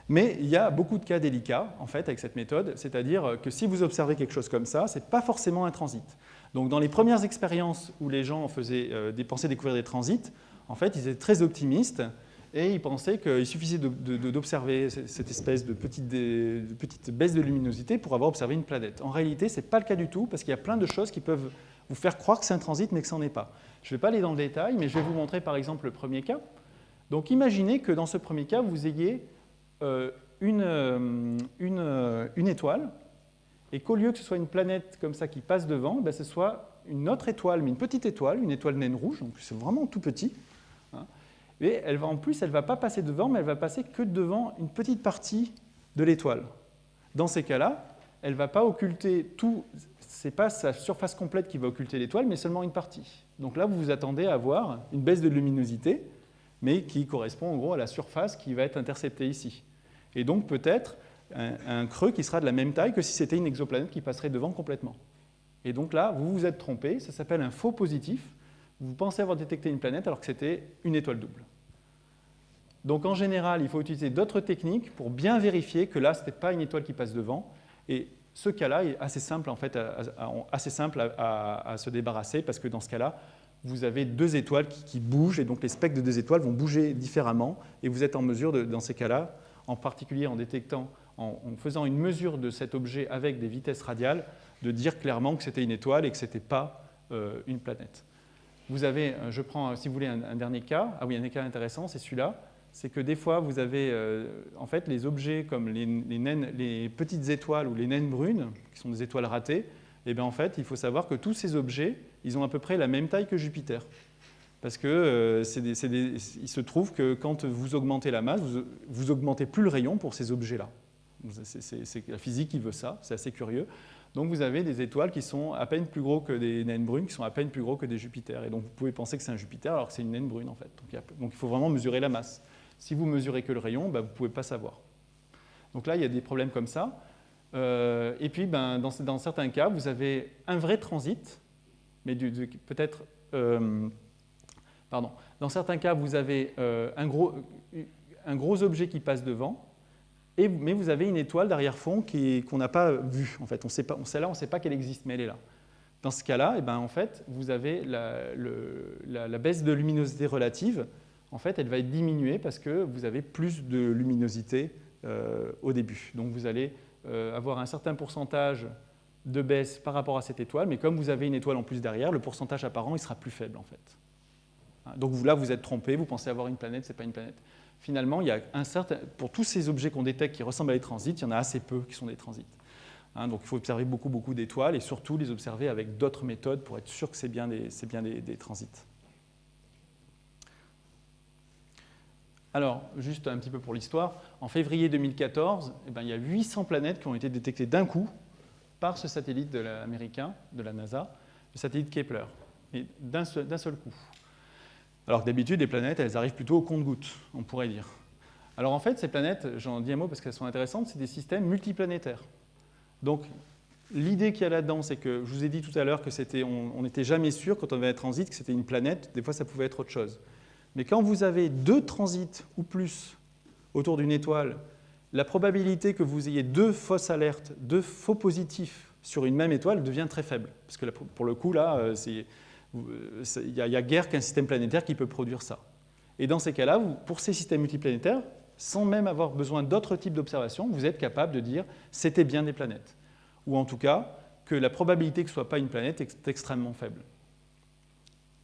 mais il y a beaucoup de cas délicats, en fait, avec cette méthode, c'est-à-dire que si vous observez quelque chose comme ça, ce n'est pas forcément un transit. Donc, dans les premières expériences où les gens pensaient découvrir des transits, en fait, ils étaient très optimistes et ils pensaient qu'il suffisait d'observer cette espèce de petite baisse de luminosité pour avoir observé une planète. En réalité, ce n'est pas le cas du tout, parce qu'il y a plein de choses qui peuvent vous faire croire que c'est un transit, mais que ce n'en est pas. Je ne vais pas aller dans le détail, mais je vais vous montrer par exemple le premier cas. Donc, imaginez que dans ce premier cas, vous ayez une étoile, et qu'au lieu que ce soit une planète comme ça qui passe devant, ce soit une autre étoile, mais une petite étoile, une étoile naine rouge, donc c'est vraiment tout petit. Et en plus, elle ne va pas passer devant, mais elle va passer que devant une petite partie de l'étoile. Dans ces cas-là, elle ne va pas occulter tout, ce n'est pas sa surface complète qui va occulter l'étoile, mais seulement une partie. Donc là, vous vous attendez à avoir une baisse de luminosité, mais qui correspond en gros à la surface qui va être interceptée ici. Et donc peut-être un creux qui sera de la même taille que si c'était une exoplanète qui passerait devant complètement. Et donc là, vous vous êtes trompé, ça s'appelle un faux positif. Vous pensez avoir détecté une planète alors que c'était une étoile double. Donc en général, il faut utiliser d'autres techniques pour bien vérifier que là, ce n'était pas une étoile qui passe devant. Et ce cas-là est assez simple, en fait, à se débarrasser, parce que dans ce cas-là, vous avez deux étoiles qui bougent, et donc les spectres de deux étoiles vont bouger différemment, et vous êtes en mesure, dans ces cas-là, en particulier en détectant, en faisant une mesure de cet objet avec des vitesses radiales, de dire clairement que c'était une étoile et que ce n'était pas une planète. Vous avez, je prends, si vous voulez, un dernier cas. Ah oui, un cas intéressant, c'est celui-là. C'est que des fois, vous avez en fait les objets comme les petites étoiles ou les naines brunes, qui sont des étoiles ratées. Et bien en fait, il faut savoir que tous ces objets, ils ont à peu près la même taille que Jupiter. Parce que il se trouve que quand vous augmentez la masse, vous augmentez plus le rayon pour ces objets-là. C'est la physique qui veut ça, c'est assez curieux. Donc vous avez des étoiles qui sont à peine plus gros que des naines brunes, qui sont à peine plus gros que des Jupiters. Et donc vous pouvez penser que c'est un Jupiter alors que c'est une naine brune en fait. Donc il faut vraiment mesurer la masse. Si vous mesurez que le rayon, vous ne pouvez pas savoir. Donc là, il y a des problèmes comme ça. Et puis, dans certains cas, vous avez un vrai transit, mais peut-être... pardon. Dans certains cas, vous avez un gros objet qui passe devant, mais vous avez une étoile d'arrière-fond qu'on n'a pas vue. En fait, on ne sait pas qu'elle existe, mais elle est là. Dans ce cas-là, en fait, vous avez la baisse de luminosité relative. En fait, elle va être diminuée parce que vous avez plus de luminosité au début. Donc vous allez avoir un certain pourcentage de baisse par rapport à cette étoile, mais comme vous avez une étoile en plus derrière, le pourcentage apparent il sera plus faible en fait. Donc là, vous êtes trompé, vous pensez avoir une planète, ce n'est pas une planète. Finalement, il y a pour tous ces objets qu'on détecte qui ressemblent à des transits, il y en a assez peu qui sont des transits. Donc il faut observer beaucoup d'étoiles et surtout les observer avec d'autres méthodes pour être sûr que c'est bien des transits. Alors, juste un petit peu pour l'histoire, en février 2014, il y a 800 planètes qui ont été détectées d'un coup par ce satellite américain de la NASA, le satellite Kepler, et d'un seul coup. Alors que d'habitude, les planètes, elles arrivent plutôt au compte-gouttes, on pourrait dire. Alors en fait, ces planètes, j'en dis un mot parce qu'elles sont intéressantes, c'est des systèmes multiplanétaires. Donc, l'idée qu'il y a là-dedans, c'est que, je vous ai dit tout à l'heure que on n'était jamais sûr, quand on avait un transit, que c'était une planète, des fois ça pouvait être autre chose. Mais quand vous avez 2 transits ou plus autour d'une étoile, la probabilité que vous ayez 2 fausses alertes, 2 faux positifs sur une même étoile devient très faible. Parce que là, pour le coup, là, il n'y a guère qu'un système planétaire qui peut produire ça. Et dans ces cas-là, pour ces systèmes multiplanétaires, sans même avoir besoin d'autres types d'observations, vous êtes capable de dire c'était bien des planètes. Ou en tout cas, que la probabilité que ce ne soit pas une planète est extrêmement faible.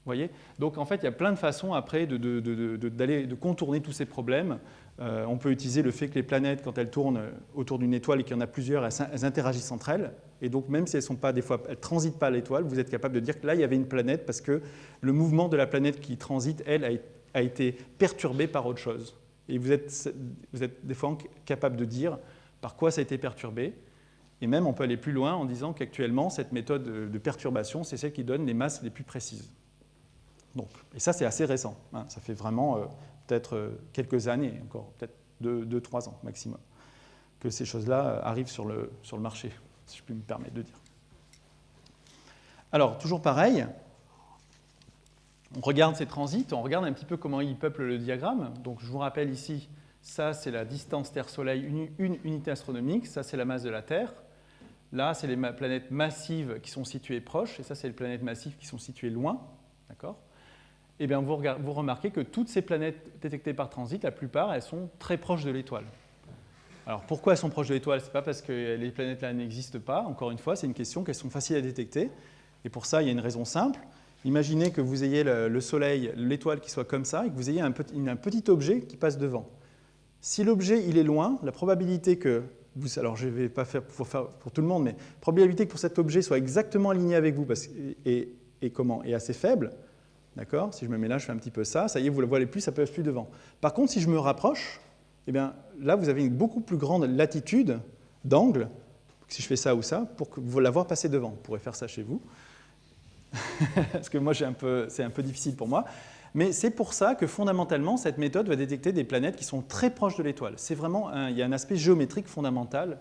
Vous voyez ? Donc en fait, il y a plein de façons après de contourner tous ces problèmes. On peut utiliser le fait que les planètes, quand elles tournent autour d'une étoile et qu'il y en a plusieurs, elles interagissent entre elles. Et donc même si elles ne transitent pas à l'étoile, vous êtes capable de dire que là, il y avait une planète parce que le mouvement de la planète qui transite, elle, a été perturbé par autre chose. Et vous êtes des fois capable de dire par quoi ça a été perturbé. Et même, on peut aller plus loin en disant qu'actuellement, cette méthode de perturbation, c'est celle qui donne les masses les plus précises. Donc, et ça, c'est assez récent. Ça fait vraiment peut-être quelques années, encore peut-être 2-3 ans maximum, que ces choses-là arrivent sur le marché, si je puis me permettre de dire. Alors, toujours pareil, on regarde ces transits, on regarde un petit peu comment ils peuplent le diagramme. Donc, je vous rappelle ici, ça, c'est la distance Terre-Soleil, une unité astronomique. Ça, c'est la masse de la Terre. Là, c'est les planètes massives qui sont situées proches. Et ça, c'est les planètes massives qui sont situées loin. D'accord ? Eh bien, vous remarquez que toutes ces planètes détectées par transit, la plupart, elles sont très proches de l'étoile. Alors, pourquoi elles sont proches de l'étoile ? Ce n'est pas parce que les planètes-là n'existent pas. Encore une fois, c'est une question qu'elles sont faciles à détecter. Et pour ça, il y a une raison simple. Imaginez que vous ayez le Soleil, l'étoile qui soit comme ça, et que vous ayez un petit objet qui passe devant. Si l'objet il est loin, la probabilité que alors je ne vais pas faire pour tout le monde, mais la probabilité que pour cet objet soit exactement aligné avec vous est assez faible. D'accord? Si je me mets là, je fais un petit peu ça. Ça y est, vous ne le voyez plus, ça ne passe plus devant. Par contre, si je me rapproche, eh bien, là, vous avez une beaucoup plus grande latitude d'angle, si je fais ça ou ça, pour que vous la voir passer devant. Vous pourrez faire ça chez vous. Parce que moi, c'est un peu difficile pour moi. Mais c'est pour ça que fondamentalement, cette méthode va détecter des planètes qui sont très proches de l'étoile. C'est vraiment il y a un aspect géométrique fondamental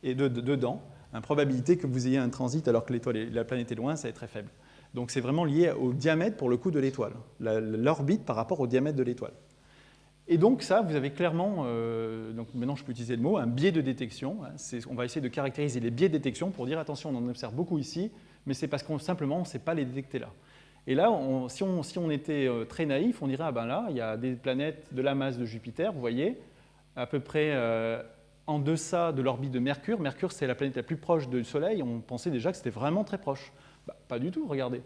et dedans. La probabilité que vous ayez un transit alors que la planète est loin, ça est très faible. Donc c'est vraiment lié au diamètre pour le coup de l'étoile, l'orbite par rapport au diamètre de l'étoile. Et donc ça, vous avez clairement, donc maintenant je peux utiliser le mot, un biais de détection. On va essayer de caractériser les biais de détection pour dire attention, on en observe beaucoup ici, mais c'est parce qu'on simplement on ne sait pas les détecter là. Et là, si on était très naïf, on dirait ah ben là, il y a des planètes de la masse de Jupiter, vous voyez, à peu près en deçà de l'orbite de Mercure. Mercure, c'est la planète la plus proche du Soleil. On pensait déjà que c'était vraiment très proche. Bah, pas du tout, regardez.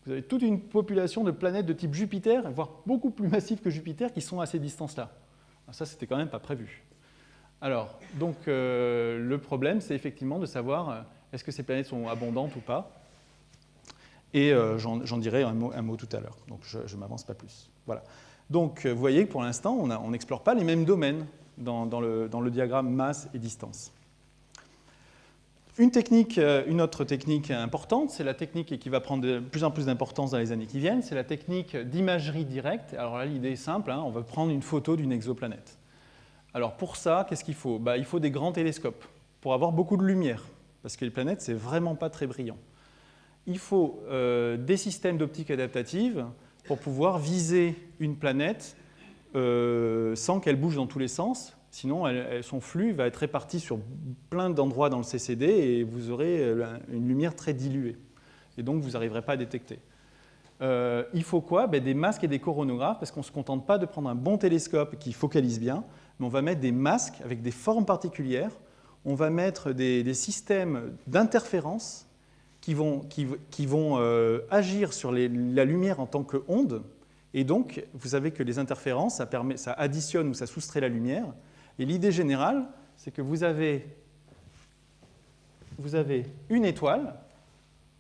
Vous avez toute une population de planètes de type Jupiter, voire beaucoup plus massives que Jupiter, qui sont à ces distances-là. Ça, c'était quand même pas prévu. Alors, donc, le problème, c'est effectivement de savoir est-ce que ces planètes sont abondantes ou pas. Et j'en dirai un mot tout à l'heure. Donc, je ne m'avance pas plus. Voilà. Donc, vous voyez que pour l'instant, on n'explore pas les mêmes domaines dans le diagramme masse et distance. Une autre technique importante, c'est la technique qui va prendre de plus en plus d'importance dans les années qui viennent, c'est la technique d'imagerie directe. Alors là, l'idée est simple, on va prendre une photo d'une exoplanète. Alors pour ça, qu'est-ce qu'il faut? Il faut des grands télescopes pour avoir beaucoup de lumière, parce que les planètes, c'est vraiment pas très brillant. Il faut des systèmes d'optique adaptative pour pouvoir viser une planète sans qu'elle bouge dans tous les sens. Sinon, son flux va être réparti sur plein d'endroits dans le CCD et vous aurez une lumière très diluée. Et donc, vous n'arriverez pas à détecter. Il faut quoi? Des masques et des coronographes, parce qu'on ne se contente pas de prendre un bon télescope qui focalise bien, mais on va mettre des masques avec des formes particulières. On va mettre des systèmes d'interférence qui vont agir sur la lumière en tant qu'onde. Et donc, vous savez que les interférences, ça additionne ou ça soustrait la lumière. Et l'idée générale, c'est que vous avez une étoile,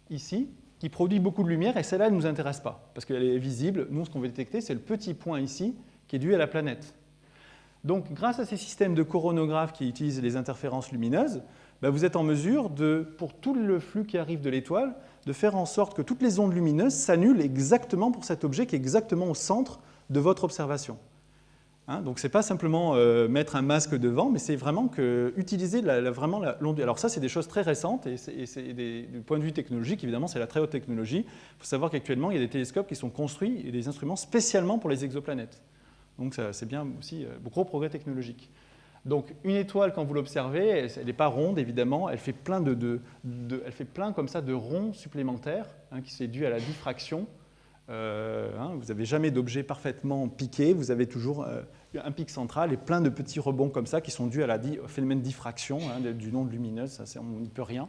ici, qui produit beaucoup de lumière, et celle-là, elle ne nous intéresse pas, parce qu'elle est visible. Nous, ce qu'on veut détecter, c'est le petit point ici, qui est dû à la planète. Donc, grâce à ces systèmes de coronographes qui utilisent les interférences lumineuses, vous êtes en mesure, pour tout le flux qui arrive de l'étoile, de faire en sorte que toutes les ondes lumineuses s'annulent exactement pour cet objet qui est exactement au centre de votre observation. Donc, ce n'est pas simplement mettre un masque devant, mais c'est vraiment utiliser vraiment l'onde. Alors ça, c'est des choses très récentes, et du point de vue technologique, évidemment, c'est la très haute technologie. Il faut savoir qu'actuellement, il y a des télescopes qui sont construits et des instruments spécialement pour les exoplanètes. Donc, c'est bien aussi gros progrès technologique. Donc, une étoile, quand vous l'observez, elle n'est pas ronde, évidemment, elle fait plein elle fait plein comme ça de ronds supplémentaires, qui sont dus à la diffraction. Vous n'avez jamais d'objet parfaitement piqué, vous avez toujours un pic central et plein de petits rebonds comme ça qui sont dus au phénomène de diffraction d'une onde lumineuse, ça, on n'y peut rien.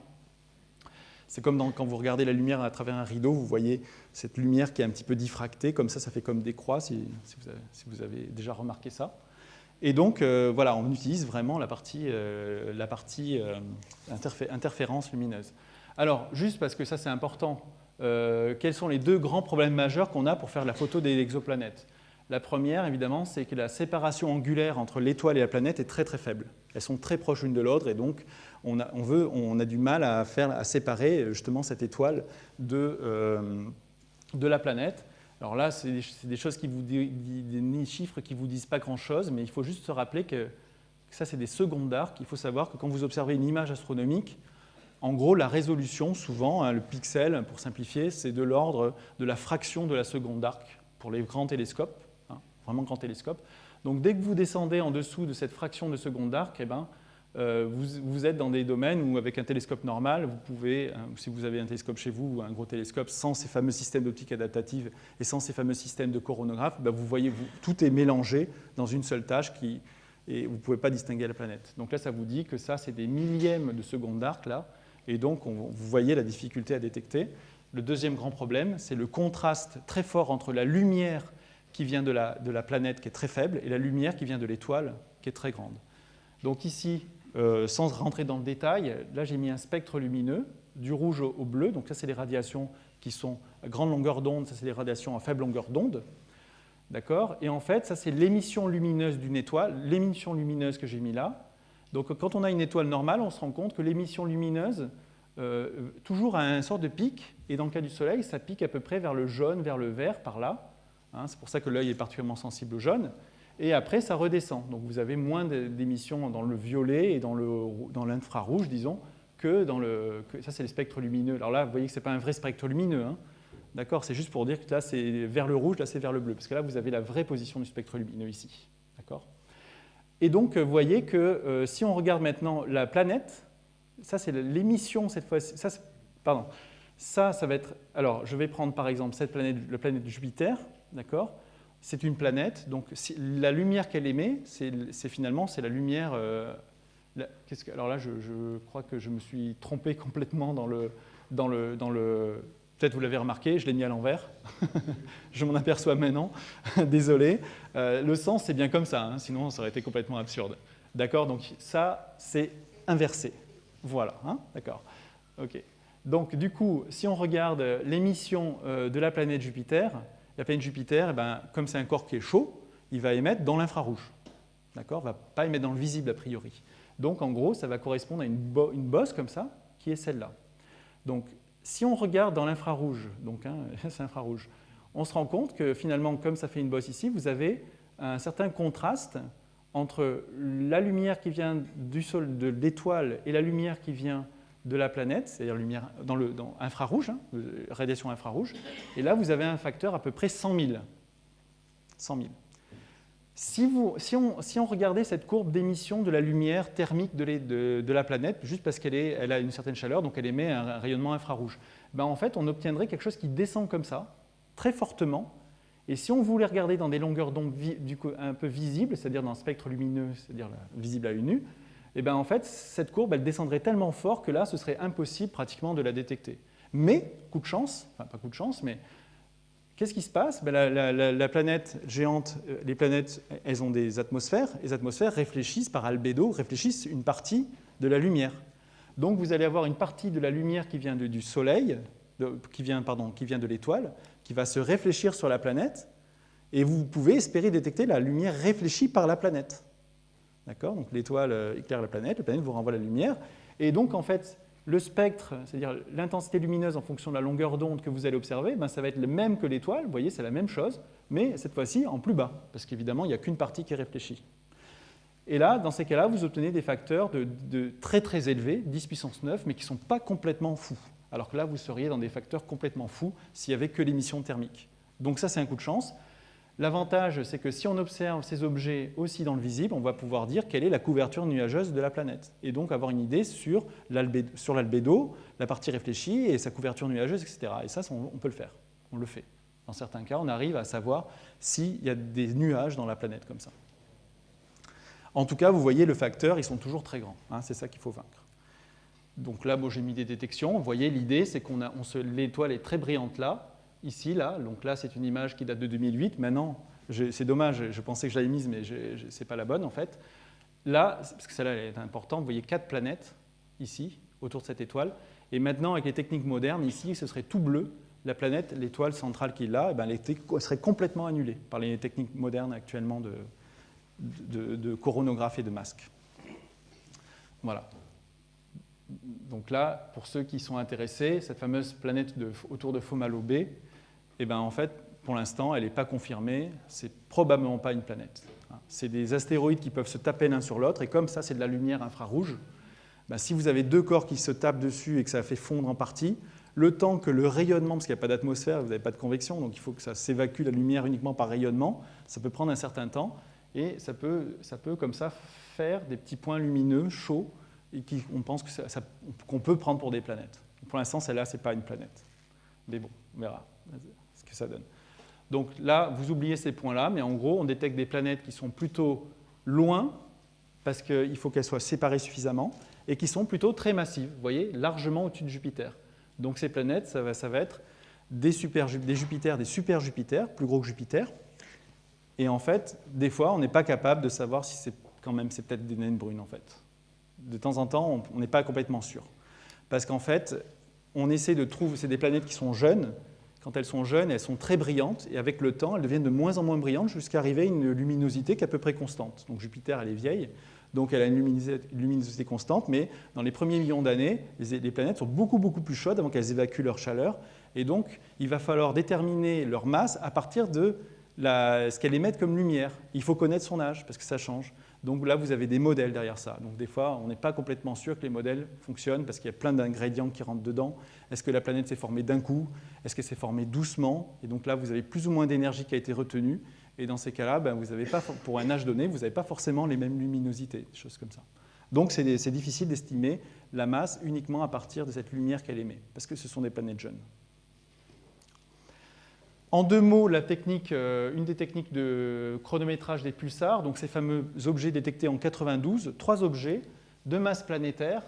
C'est comme quand vous regardez la lumière à travers un rideau, vous voyez cette lumière qui est un petit peu diffractée, comme ça fait comme des croix, si vous avez déjà remarqué ça. Et donc, voilà, on utilise vraiment la partie interférence lumineuse. Alors, juste parce que ça, c'est important, quels sont les deux grands problèmes majeurs qu'on a pour faire la photo des exoplanètes? La première, évidemment, c'est que la séparation angulaire entre l'étoile et la planète est très très faible. Elles sont très proches l'une de l'autre et donc on a du mal à séparer justement cette étoile de la planète. Alors là, c'est des choses des chiffres qui ne vous disent pas grand-chose, mais il faut juste se rappeler que ça, c'est des secondes d'arc. Il faut savoir que quand vous observez une image astronomique, en gros, la résolution, souvent, le pixel, pour simplifier, c'est de l'ordre de la fraction de la seconde d'arc pour les grands télescopes, vraiment grands télescopes. Donc, dès que vous descendez en dessous de cette fraction de seconde d'arc, vous êtes dans des domaines où, avec un télescope normal, vous pouvez, si vous avez un télescope chez vous ou un gros télescope, sans ces fameux systèmes d'optique adaptative et sans ces fameux systèmes de coronographe, vous voyez, tout est mélangé dans une seule tâche et vous ne pouvez pas distinguer la planète. Donc là, ça vous dit que ça, c'est des millièmes de seconde d'arc, là. Et donc, vous voyez la difficulté à détecter. Le deuxième grand problème, c'est le contraste très fort entre la lumière qui vient de la planète, qui est très faible, et la lumière qui vient de l'étoile, qui est très grande. Donc ici, sans rentrer dans le détail, là, j'ai mis un spectre lumineux, du rouge au bleu. Donc ça, c'est les radiations qui sont à grande longueur d'onde, ça c'est des radiations à faible longueur d'onde. D'accord? Et en fait, ça c'est l'émission lumineuse d'une étoile, l'émission lumineuse que j'ai mis là. Donc quand on a une étoile normale, on se rend compte que l'émission lumineuse, toujours a un sort de pic, et dans le cas du Soleil, ça pique à peu près vers le jaune, vers le vert, par là. Hein, c'est pour ça que l'œil est particulièrement sensible au jaune. Et après, ça redescend. Donc vous avez moins d'émissions dans le violet et dans l'infrarouge, disons, que dans le... ça, c'est les spectres lumineux. Alors là, vous voyez que ce n'est pas un vrai spectre lumineux. Hein. D'accord, c'est juste pour dire que là, c'est vers le rouge, là, c'est vers le bleu. Parce que là, vous avez la vraie position du spectre lumineux ici. D'accord ? Et donc, vous voyez que si on regarde maintenant la planète, ça, c'est l'émission cette fois-ci. Ça va être... Alors, je vais prendre par exemple cette planète, la planète de Jupiter. D'accord ? C'est une planète, donc la lumière qu'elle émet, c'est finalement la lumière. Alors là, je crois que je me suis trompé complètement dans le. Peut-être vous l'avez remarqué, je l'ai mis à l'envers. Je m'en aperçois maintenant. Désolé. Le sens, c'est bien comme ça, hein, sinon ça aurait été complètement absurde. D'accord. Donc ça, c'est inversé. Voilà. Hein, d'accord. Ok. Donc du coup, si on regarde l'émission de la planète Jupiter. La planète Jupiter, comme c'est un corps qui est chaud, il va émettre dans l'infrarouge. D'accord ? Il ne va pas émettre dans le visible a priori. Donc en gros, ça va correspondre à une bosse comme ça, qui est celle-là. Donc si on regarde dans l'infrarouge, donc c'est infrarouge, on se rend compte que finalement, comme ça fait une bosse ici, vous avez un certain contraste entre la lumière qui vient du sol, de l'étoile et la lumière qui vient de la planète, c'est-à-dire lumière dans infrarouge, hein, radiation infrarouge, et là vous avez un facteur à peu près 100 000. 100 000. Si on regardait cette courbe d'émission de la lumière thermique de la planète, juste parce qu'elle a une certaine chaleur, donc elle émet un rayonnement infrarouge, en fait on obtiendrait quelque chose qui descend comme ça, très fortement, et si on voulait regarder dans des longueurs d'onde un peu visibles, c'est-à-dire dans un spectre lumineux, c'est-à-dire visible à l'œil nu, et en fait, cette courbe, elle descendrait tellement fort que là, ce serait impossible pratiquement de la détecter. Mais, coup de chance, enfin pas coup de chance, mais qu'est-ce qui se passe ? La planète géante, les planètes, elles ont des atmosphères, et les atmosphères réfléchissent par albédo, réfléchissent une partie de la lumière. Donc vous allez avoir une partie de la lumière qui vient du Soleil, qui vient de l'étoile, qui va se réfléchir sur la planète, et vous pouvez espérer détecter la lumière réfléchie par la planète. D'accord ? Donc l'étoile éclaire la planète vous renvoie la lumière. Et donc, en fait, le spectre, c'est-à-dire l'intensité lumineuse en fonction de la longueur d'onde que vous allez observer, ça va être le même que l'étoile. Vous voyez, c'est la même chose, mais cette fois-ci en plus bas, parce qu'évidemment, il n'y a qu'une partie qui est réfléchie. Et là, dans ces cas-là, vous obtenez des facteurs de très très élevés, 10 puissance 9, mais qui ne sont pas complètement fous. Alors que là, vous seriez dans des facteurs complètement fous s'il n'y avait que l'émission thermique. Donc ça, c'est un coup de chance. L'avantage, c'est que si on observe ces objets aussi dans le visible, on va pouvoir dire quelle est la couverture nuageuse de la planète, et donc avoir une idée sur l'albédo, la partie réfléchie et sa couverture nuageuse, etc. Et ça, on peut le faire, on le fait. Dans certains cas, on arrive à savoir s'il y a des nuages dans la planète comme ça. En tout cas, vous voyez, le facteur, ils sont toujours très grands, hein, c'est ça qu'il faut vaincre. Donc là, j'ai mis des détections. Vous voyez, l'idée, c'est l'étoile est très brillante là, ici, là. Donc là, c'est une image qui date de 2008. Maintenant, c'est dommage, je pensais que je l'avais mise, mais ce n'est pas la bonne, en fait. Là, parce que celle-là est importante, vous voyez 4 planètes, ici, autour de cette étoile. Et maintenant, avec les techniques modernes, ici, ce serait tout bleu. La planète, l'étoile centrale qui est là, elle serait complètement annulée par les techniques modernes actuellement de coronographie et de masque. Voilà. Donc là, pour ceux qui sont intéressés, cette fameuse planète autour de Fomalhaut B, en fait, pour l'instant, elle n'est pas confirmée, c'est probablement pas une planète. C'est des astéroïdes qui peuvent se taper l'un sur l'autre, et comme ça, c'est de la lumière infrarouge, si vous avez 2 corps qui se tapent dessus et que ça fait fondre en partie, le temps que le rayonnement, parce qu'il n'y a pas d'atmosphère, vous n'avez pas de convection, donc il faut que ça s'évacue la lumière uniquement par rayonnement, ça peut prendre un certain temps, et ça peut comme ça faire des petits points lumineux, chauds, et on pense qu'on peut prendre pour des planètes. Pour l'instant, celle-là, ce n'est pas une planète. Mais bon, on verra ce que ça donne. Donc là, vous oubliez ces points-là, mais en gros, on détecte des planètes qui sont plutôt loin, parce qu'il faut qu'elles soient séparées suffisamment, et qui sont plutôt très massives, vous voyez, largement au-dessus de Jupiter. Donc ces planètes, ça va être des Jupiters, des super Jupiters, plus gros que Jupiter. Et en fait, des fois, on n'est pas capable de savoir si c'est peut-être des naines brunes, en fait. De temps en temps, on n'est pas complètement sûr. Parce qu'en fait, on essaie de trouver, c'est des planètes qui sont jeunes. Quand elles sont jeunes, elles sont très brillantes, et avec le temps, elles deviennent de moins en moins brillantes jusqu'à arriver à une luminosité qui est à peu près constante. Donc Jupiter, elle est vieille, donc elle a une luminosité constante, mais dans les premiers millions d'années, les planètes sont beaucoup, beaucoup plus chaudes avant qu'elles évacuent leur chaleur, et donc il va falloir déterminer leur masse à partir de ce qu'elle émette comme lumière. Il faut connaître son âge, parce que ça change. Donc là, vous avez des modèles derrière ça. Donc des fois, on n'est pas complètement sûr que les modèles fonctionnent parce qu'il y a plein d'ingrédients qui rentrent dedans. Est-ce que la planète s'est formée d'un coup? Est-ce qu'elle s'est formée doucement? Et donc là, vous avez plus ou moins d'énergie qui a été retenue. Et dans ces cas-là, vous avez pas, pour un âge donné, vous n'avez pas forcément les mêmes luminosités, des choses comme ça. Donc c'est difficile d'estimer la masse uniquement à partir de cette lumière qu'elle émet, parce que ce sont des planètes jeunes. En deux mots, une des techniques de chronométrage des pulsars, donc ces fameux objets détectés en 92, 3 objets de masse planétaire,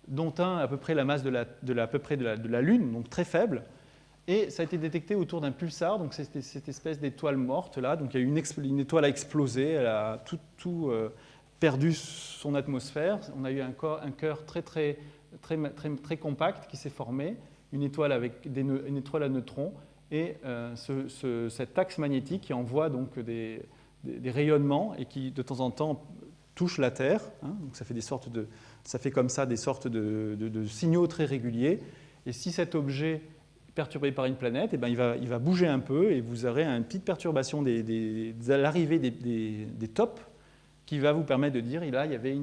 dont un à peu près la masse de la Lune, donc très faible, et ça a été détecté autour d'un pulsar, donc c'est cette espèce d'étoile morte là, donc il y a une étoile a explosé, elle a tout perdu son atmosphère, on a eu un cœur très compact qui s'est formé, une étoile à neutrons, et cet axe magnétique qui envoie donc des rayonnements et qui de temps en temps touche la Terre, hein, donc ça fait comme ça des sortes de signaux très réguliers, et si cet objet est perturbé par une planète, eh ben il va bouger un peu et vous aurez une petite perturbation de l'arrivée des tops qui va vous permettre de dire là il y avait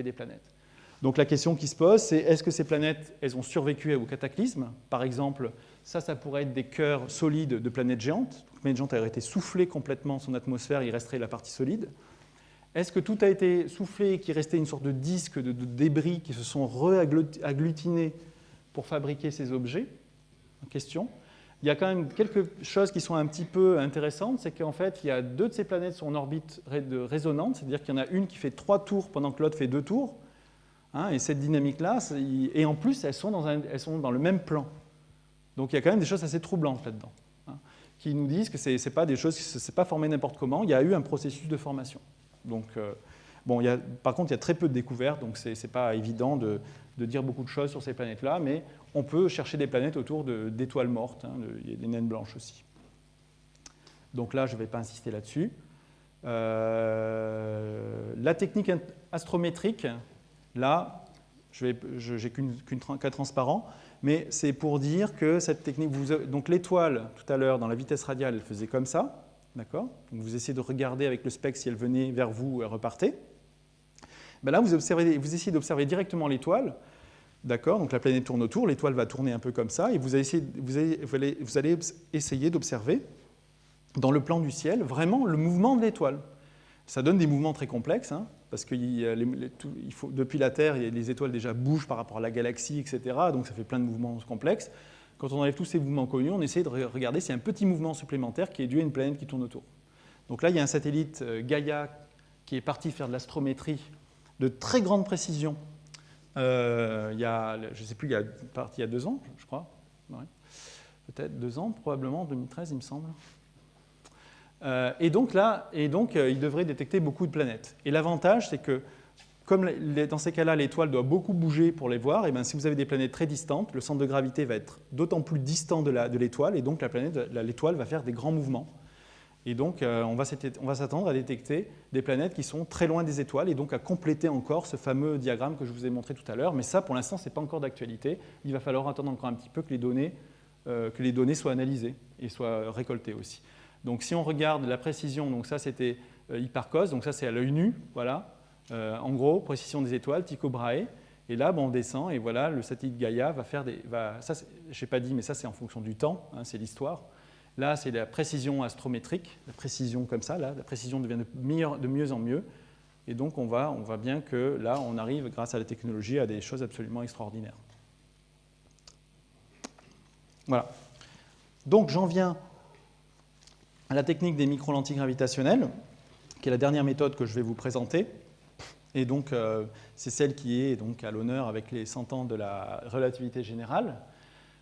des planètes. Donc la question qui se pose, c'est est-ce que ces planètes, elles ont survécu au cataclysme? Par exemple, ça pourrait être des cœurs solides de planètes géantes. La planète géante aurait été soufflée complètement son atmosphère, il resterait la partie solide. Est-ce que tout a été soufflé et qu'il restait une sorte de disque de débris qui se sont agglutinés pour fabriquer ces objets? Question. Il y a quand même quelques choses qui sont un petit peu intéressantes, c'est qu'en fait, il y a 2 de ces planètes sont en orbite résonante, c'est-à-dire qu'il y en a une qui fait 3 tours pendant que l'autre fait 2 tours. Hein, et cette dynamique-là, et en plus, elles sont dans le même plan. Donc il y a quand même des choses assez troublantes là-dedans, hein, qui nous disent que ce n'est pas des choses qui ne se sont pas formées n'importe comment, il y a eu un processus de formation. Donc, par contre, il y a très peu de découvertes, donc ce n'est pas évident de dire beaucoup de choses sur ces planètes-là, mais on peut chercher des planètes autour d'étoiles mortes, hein, il y a des naines blanches aussi. Donc là, je ne vais pas insister là-dessus. La technique astrométrique, là, je n'ai qu'un transparent, mais c'est pour dire que cette technique, donc l'étoile, tout à l'heure, dans la vitesse radiale, elle faisait comme ça, d'accord? Donc vous essayez de regarder avec le spectre si elle venait vers vous ou elle repartait. Ben là, vous essayez d'observer directement l'étoile, d'accord? Donc la planète tourne autour, l'étoile va tourner un peu comme ça, et vous allez essayer d'observer dans le plan du ciel vraiment le mouvement de l'étoile. Ça donne des mouvements très complexes, hein, parce que depuis la Terre, les étoiles déjà bougent par rapport à la galaxie, etc. Donc ça fait plein de mouvements complexes. Quand on enlève tous ces mouvements connus, on essaie de regarder s'il y a un petit mouvement supplémentaire qui est dû à une planète qui tourne autour. Donc là, il y a un satellite Gaia qui est parti faire de l'astrométrie de très grande précision. Je ne sais plus, il y a 2 ans, je crois. Ouais. Peut-être 2 ans, probablement, en 2013, il me semble. Et donc, il devrait détecter beaucoup de planètes. Et l'avantage, c'est que, comme dans ces cas-là, l'étoile doit beaucoup bouger pour les voir, et bien, si vous avez des planètes très distantes, le centre de gravité va être d'autant plus distant de l'étoile, et donc l'étoile va faire des grands mouvements. Et donc, on va s'attendre à détecter des planètes qui sont très loin des étoiles, et donc à compléter encore ce fameux diagramme que je vous ai montré tout à l'heure. Mais ça, pour l'instant, ce n'est pas encore d'actualité. Il va falloir attendre encore un petit peu que les données soient analysées et soient récoltées aussi. Donc si on regarde la précision, donc ça c'était Hipparcos, donc ça c'est à l'œil nu, voilà. En gros, précision des étoiles, Tycho Brahe. Et là, on descend et voilà, le satellite Gaia va faire ça, je n'ai pas dit, mais ça c'est en fonction du temps, hein, c'est l'histoire. Là, c'est la précision astrométrique, la précision comme ça, là, la précision devient de mieux en mieux. Et donc on voit bien que là, on arrive, grâce à la technologie, à des choses absolument extraordinaires. Voilà. Donc j'en viens à la technique des micro-lentilles gravitationnelles, qui est la dernière méthode que je vais vous présenter. Et donc, c'est celle qui est donc à l'honneur avec les 100 ans de la relativité générale.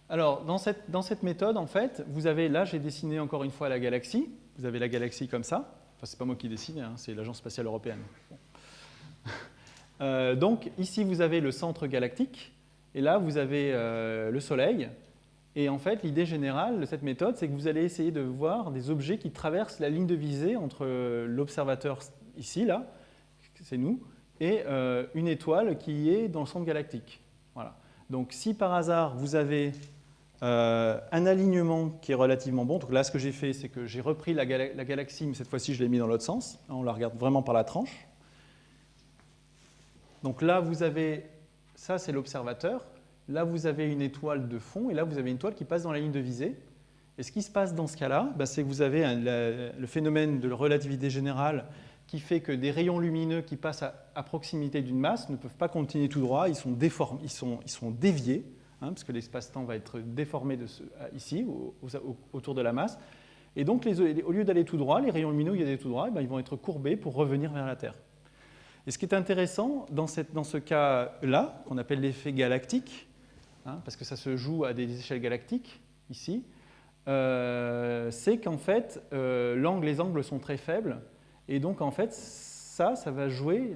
Alors, dans cette méthode, en fait, vous avez, là, j'ai dessiné encore une fois la galaxie. Vous avez la galaxie comme ça. Enfin, c'est pas moi qui dessine, hein, c'est l'Agence spatiale européenne. Bon. Donc, ici, vous avez le centre galactique. et là, vous avez le Soleil. Et en fait, l'idée générale de cette méthode, c'est que vous allez essayer de voir des objets qui traversent la ligne de visée entre l'observateur ici, là, c'est nous, et une étoile qui est dans le centre galactique. Voilà. Donc si par hasard, vous avez un alignement qui est relativement bon, donc là, ce que j'ai fait, c'est que j'ai repris la galaxie, mais cette fois-ci, je l'ai mis dans l'autre sens. On la regarde vraiment par la tranche. Donc là, vous avez, ça c'est l'observateur. Là, vous avez une étoile de fond, et là, vous avez une étoile qui passe dans la ligne de visée. Et ce qui se passe dans ce cas-là, c'est que vous avez le phénomène de relativité générale qui fait que des rayons lumineux qui passent à proximité d'une masse ne peuvent pas continuer tout droit, ils sont déformés, ils sont déviés, parce que l'espace-temps va être déformé ici, autour de la masse. Et donc, au lieu d'aller tout droit, les rayons lumineux, ils tout droit, ils vont être courbés pour revenir vers la Terre. Et ce qui est intéressant dans ce cas-là, qu'on appelle l'effet galactique, parce que ça se joue à des échelles galactiques, ici, c'est qu'en fait, les angles sont très faibles, et donc en fait, ça va jouer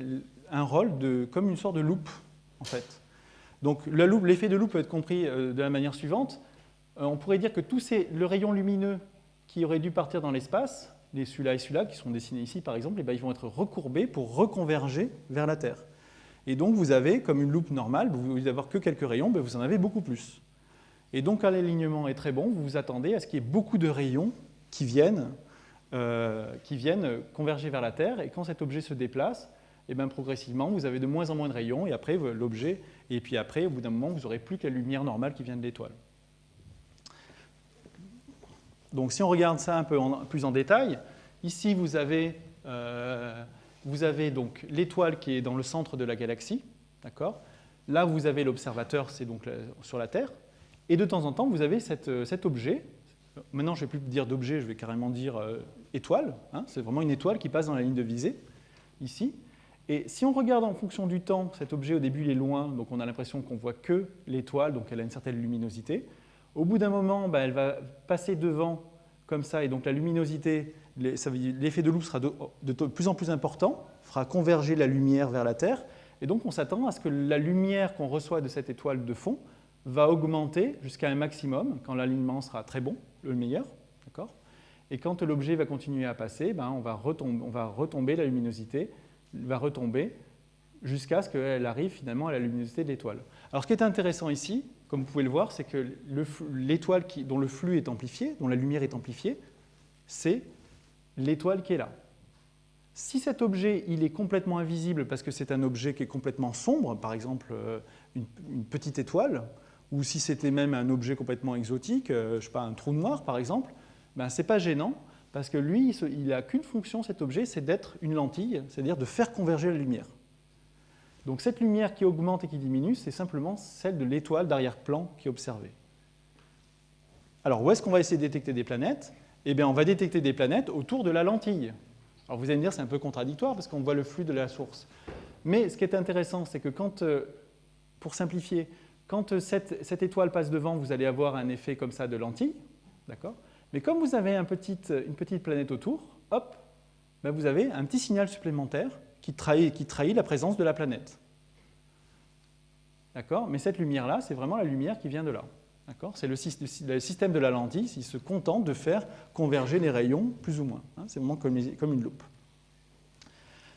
un rôle comme une sorte de loupe, en fait. Donc l'effet de loupe peut être compris de la manière suivante. On pourrait dire que le rayon lumineux qui aurait dû partir dans l'espace, celui-là et celui-là, qui sont dessinés ici par exemple, ils vont être recourbés pour reconverger vers la Terre. Et donc vous avez, comme une loupe normale, au lieu d'avoir que quelques rayons, vous en avez beaucoup plus. Et donc quand l'alignement est très bon, vous vous attendez à ce qu'il y ait beaucoup de rayons qui viennent converger vers la Terre. Et quand cet objet se déplace, progressivement, vous avez de moins en moins de rayons, et après l'objet, et puis après, au bout d'un moment, vous n'aurez plus que la lumière normale qui vient de l'étoile. Donc si on regarde ça un peu plus en détail, ici vous avez donc l'étoile qui est dans le centre de la galaxie, d'accord ? Là, vous avez l'observateur, c'est donc sur la Terre, et de temps en temps, vous avez cet objet. Maintenant, je ne vais plus dire d'objet, je vais carrément dire étoile. C'est vraiment une étoile qui passe dans la ligne de visée, ici. Et si on regarde en fonction du temps, cet objet, au début, il est loin, donc on a l'impression qu'on ne voit que l'étoile, donc elle a une certaine luminosité. Au bout d'un moment, elle va passer devant, comme ça, et donc la luminosité, l'effet de loupe sera de plus en plus important, fera converger la lumière vers la Terre, et donc on s'attend à ce que la lumière qu'on reçoit de cette étoile de fond va augmenter jusqu'à un maximum, quand l'alignement sera très bon, le meilleur, d'accord ? Et quand l'objet va continuer à passer, on va retomber, la luminosité va retomber jusqu'à ce qu'elle arrive finalement à la luminosité de l'étoile. Alors ce qui est intéressant ici, comme vous pouvez le voir, c'est que l'étoile dont le flux est amplifié, dont la lumière est amplifiée, c'est l'étoile qui est là. Si cet objet il est complètement invisible parce que c'est un objet qui est complètement sombre, par exemple une petite étoile, ou si c'était même un objet complètement exotique, je sais pas, un trou noir par exemple, ce n'est pas gênant parce que lui, il n'a qu'une fonction, cet objet, c'est d'être une lentille, c'est-à-dire de faire converger la lumière. Donc cette lumière qui augmente et qui diminue, c'est simplement celle de l'étoile d'arrière-plan qui est observée. Alors où est-ce qu'on va essayer de détecter des planètes ? Eh bien, on va détecter des planètes autour de la lentille. Alors vous allez me dire, c'est un peu contradictoire parce qu'on voit le flux de la source. Mais ce qui est intéressant, c'est que pour simplifier, quand cette étoile passe devant, vous allez avoir un effet comme ça de lentille, d'accord ? Mais comme vous avez une petite planète autour, hop, vous avez un petit signal supplémentaire qui trahit la présence de la planète. D'accord ? Mais cette lumière-là, c'est vraiment la lumière qui vient de là. D'accord ? C'est le système de la lentille, il se contente de faire converger les rayons, plus ou moins. C'est vraiment comme une loupe.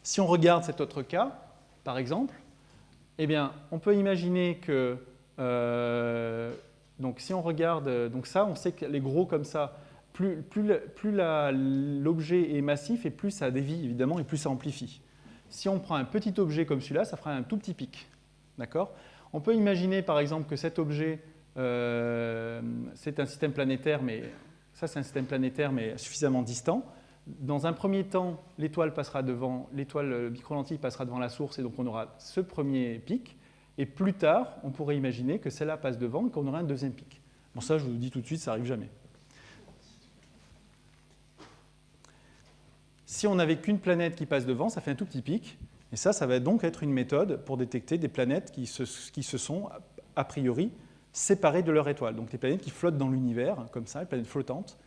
Si on regarde cet autre cas, par exemple, eh bien, on peut imaginer que donc si on regarde donc ça, on sait que les gros comme ça, plus l'objet est massif et plus ça dévie évidemment et plus ça amplifie. Si on prend un petit objet comme celui-là, ça fera un tout petit pic. D'accord ? On peut imaginer par exemple que cet objet, c'est un système planétaire, mais ça c'est un système planétaire mais suffisamment distant. Dans un premier temps, l'étoile microlentille passera devant la source et donc on aura ce premier pic. Et plus tard, on pourrait imaginer que celle-là passe devant et qu'on aura un deuxième pic. Bon, ça, je vous le dis tout de suite, ça n'arrive jamais. Si on n'avait qu'une planète qui passe devant, ça fait un tout petit pic. Et ça va donc être une méthode pour détecter des planètes qui se sont, a priori, séparées de leur étoile. Donc des planètes qui flottent dans l'univers, comme ça, des planètes flottantes,